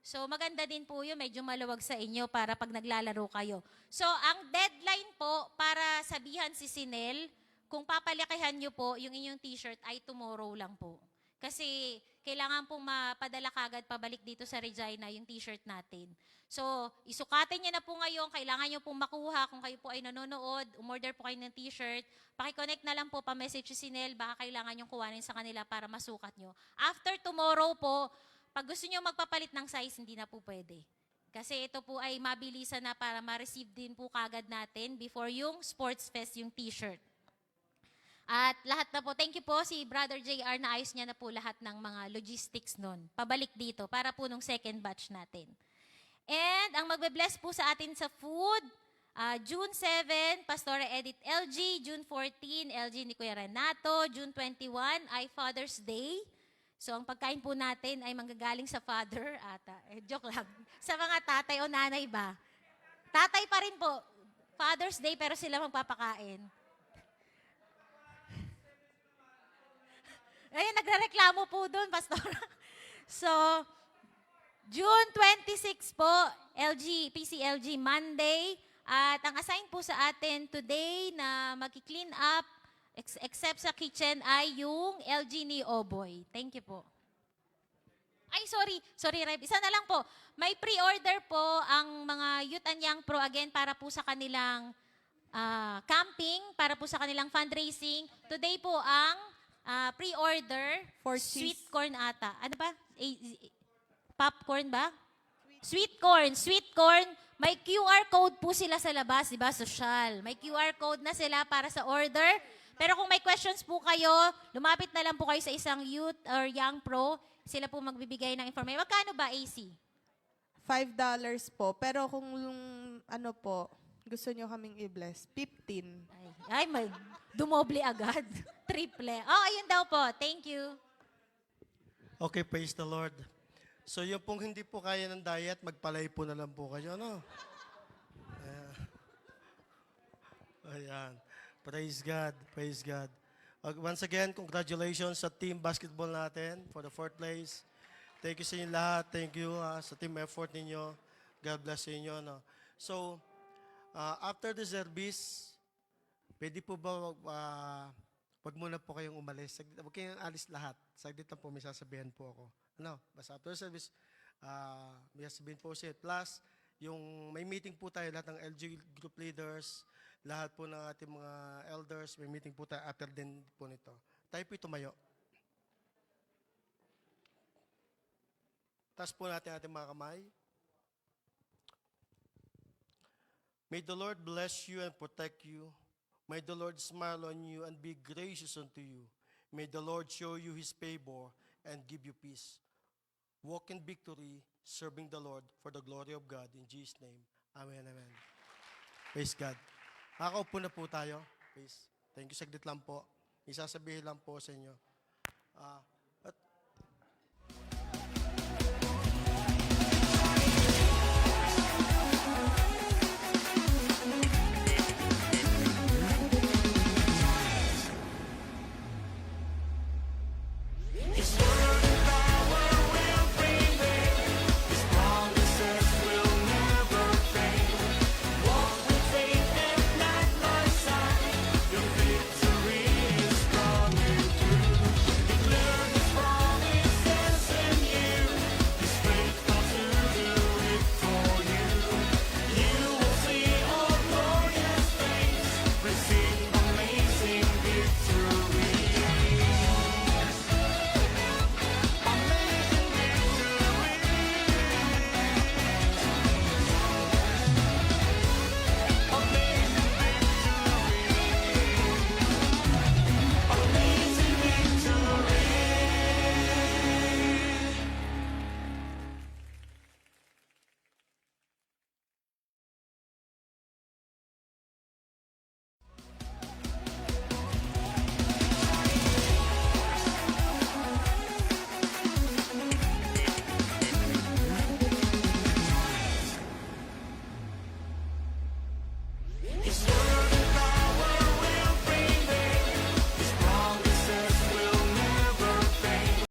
So maganda din po yun, medyo maluwag sa inyo para pag naglalaro kayo. So ang deadline po para sabihan si Sinel, kung papalakihan nyo po yung inyong t-shirt ay tomorrow lang po. Kasi kailangan pong mapadala kagad pabalik dito sa Regina yung t-shirt natin. So, isukatin niya na po ngayon, kailangan niyo pong makuha kung kayo po ay nanonood, umorder po kayo ng t-shirt, pakiconnect na lang po, pa-message si Sinel, baka kailangan niyong kuhanin sa kanila para masukat niyo. After tomorrow po, pag gusto niyo magpapalit ng size, hindi na po pwede. Kasi ito po ay mabilisan na para ma-receive din po kagad natin before yung Sports Fest, yung t-shirt. At lahat na po, thank you po si Brother JR, na ayos niya na po lahat ng mga logistics nun. Pabalik dito para po nung second batch natin. And ang magbe-bless po sa atin sa food, June 7, Pastora Edith LG, June 14, LG ni Kuya Renato, June 21 ay Father's Day. So ang pagkain po natin ay manggagaling sa father ata. Joke lang. Sa mga tatay o nanay ba? Tatay pa rin po. Father's Day pero sila magpapakain. Ayun, nagrereklamo po doon, Pastora. So, June 26 po, PCLG Monday. At ang assign po sa atin today na mag-clean up, except sa kitchen, ay yung LG ni Oboy. Thank you po. Ay, sorry, Reb. Isa na lang po. May pre-order po ang mga Youth and Young Pro again para po sa kanilang camping, para po sa kanilang fundraising. Today po ang pre-order For sweet cheese. corn ata. Ano ba? Popcorn ba? Sweet corn. May QR code po sila sa labas, di ba? Social. May QR code na sila para sa order. Pero kung may questions po kayo, lumapit na lang po kayo sa isang youth or young pro. Sila po magbibigay ng information. Magkano ba, AC? $5 po. Pero kung ano po, gusto nyo kaming i-bless, 15. Ay, may dumoble agad. Triple. Oh, ayun daw po. Thank you. Okay, praise the Lord. So yung pong hindi po kaya ng diet, magpalay po na lang po kayo, no? Ayan. Praise God, praise God. Once again, congratulations sa team basketball natin for the 4th place. Thank you sa inyo lahat. Thank you sa team effort ninyo. God bless sa inyo, no? So, after the service, pwede po ba wag muna po kayong umalis. Huwag kayong alis lahat. Saglit lang po, may sasabihan po ako. Ano? Basta after service, may sasabihin po siya. Plus, may meeting po tayo lahat ng LG group leaders, lahat po ng ating mga elders, may meeting po tayo after din po nito. Tayo po tumayo. Taas po natin ating mga kamay. May the Lord bless you and protect you. May the Lord smile on you and be gracious unto you. May the Lord show you His favor and give you peace. Walk in victory, serving the Lord for the glory of God. In Jesus' name, amen, amen. Praise God. Nakakaupo na po tayo. Please. Thank you. Saglit lang po. Isasabihin lang po sa inyo.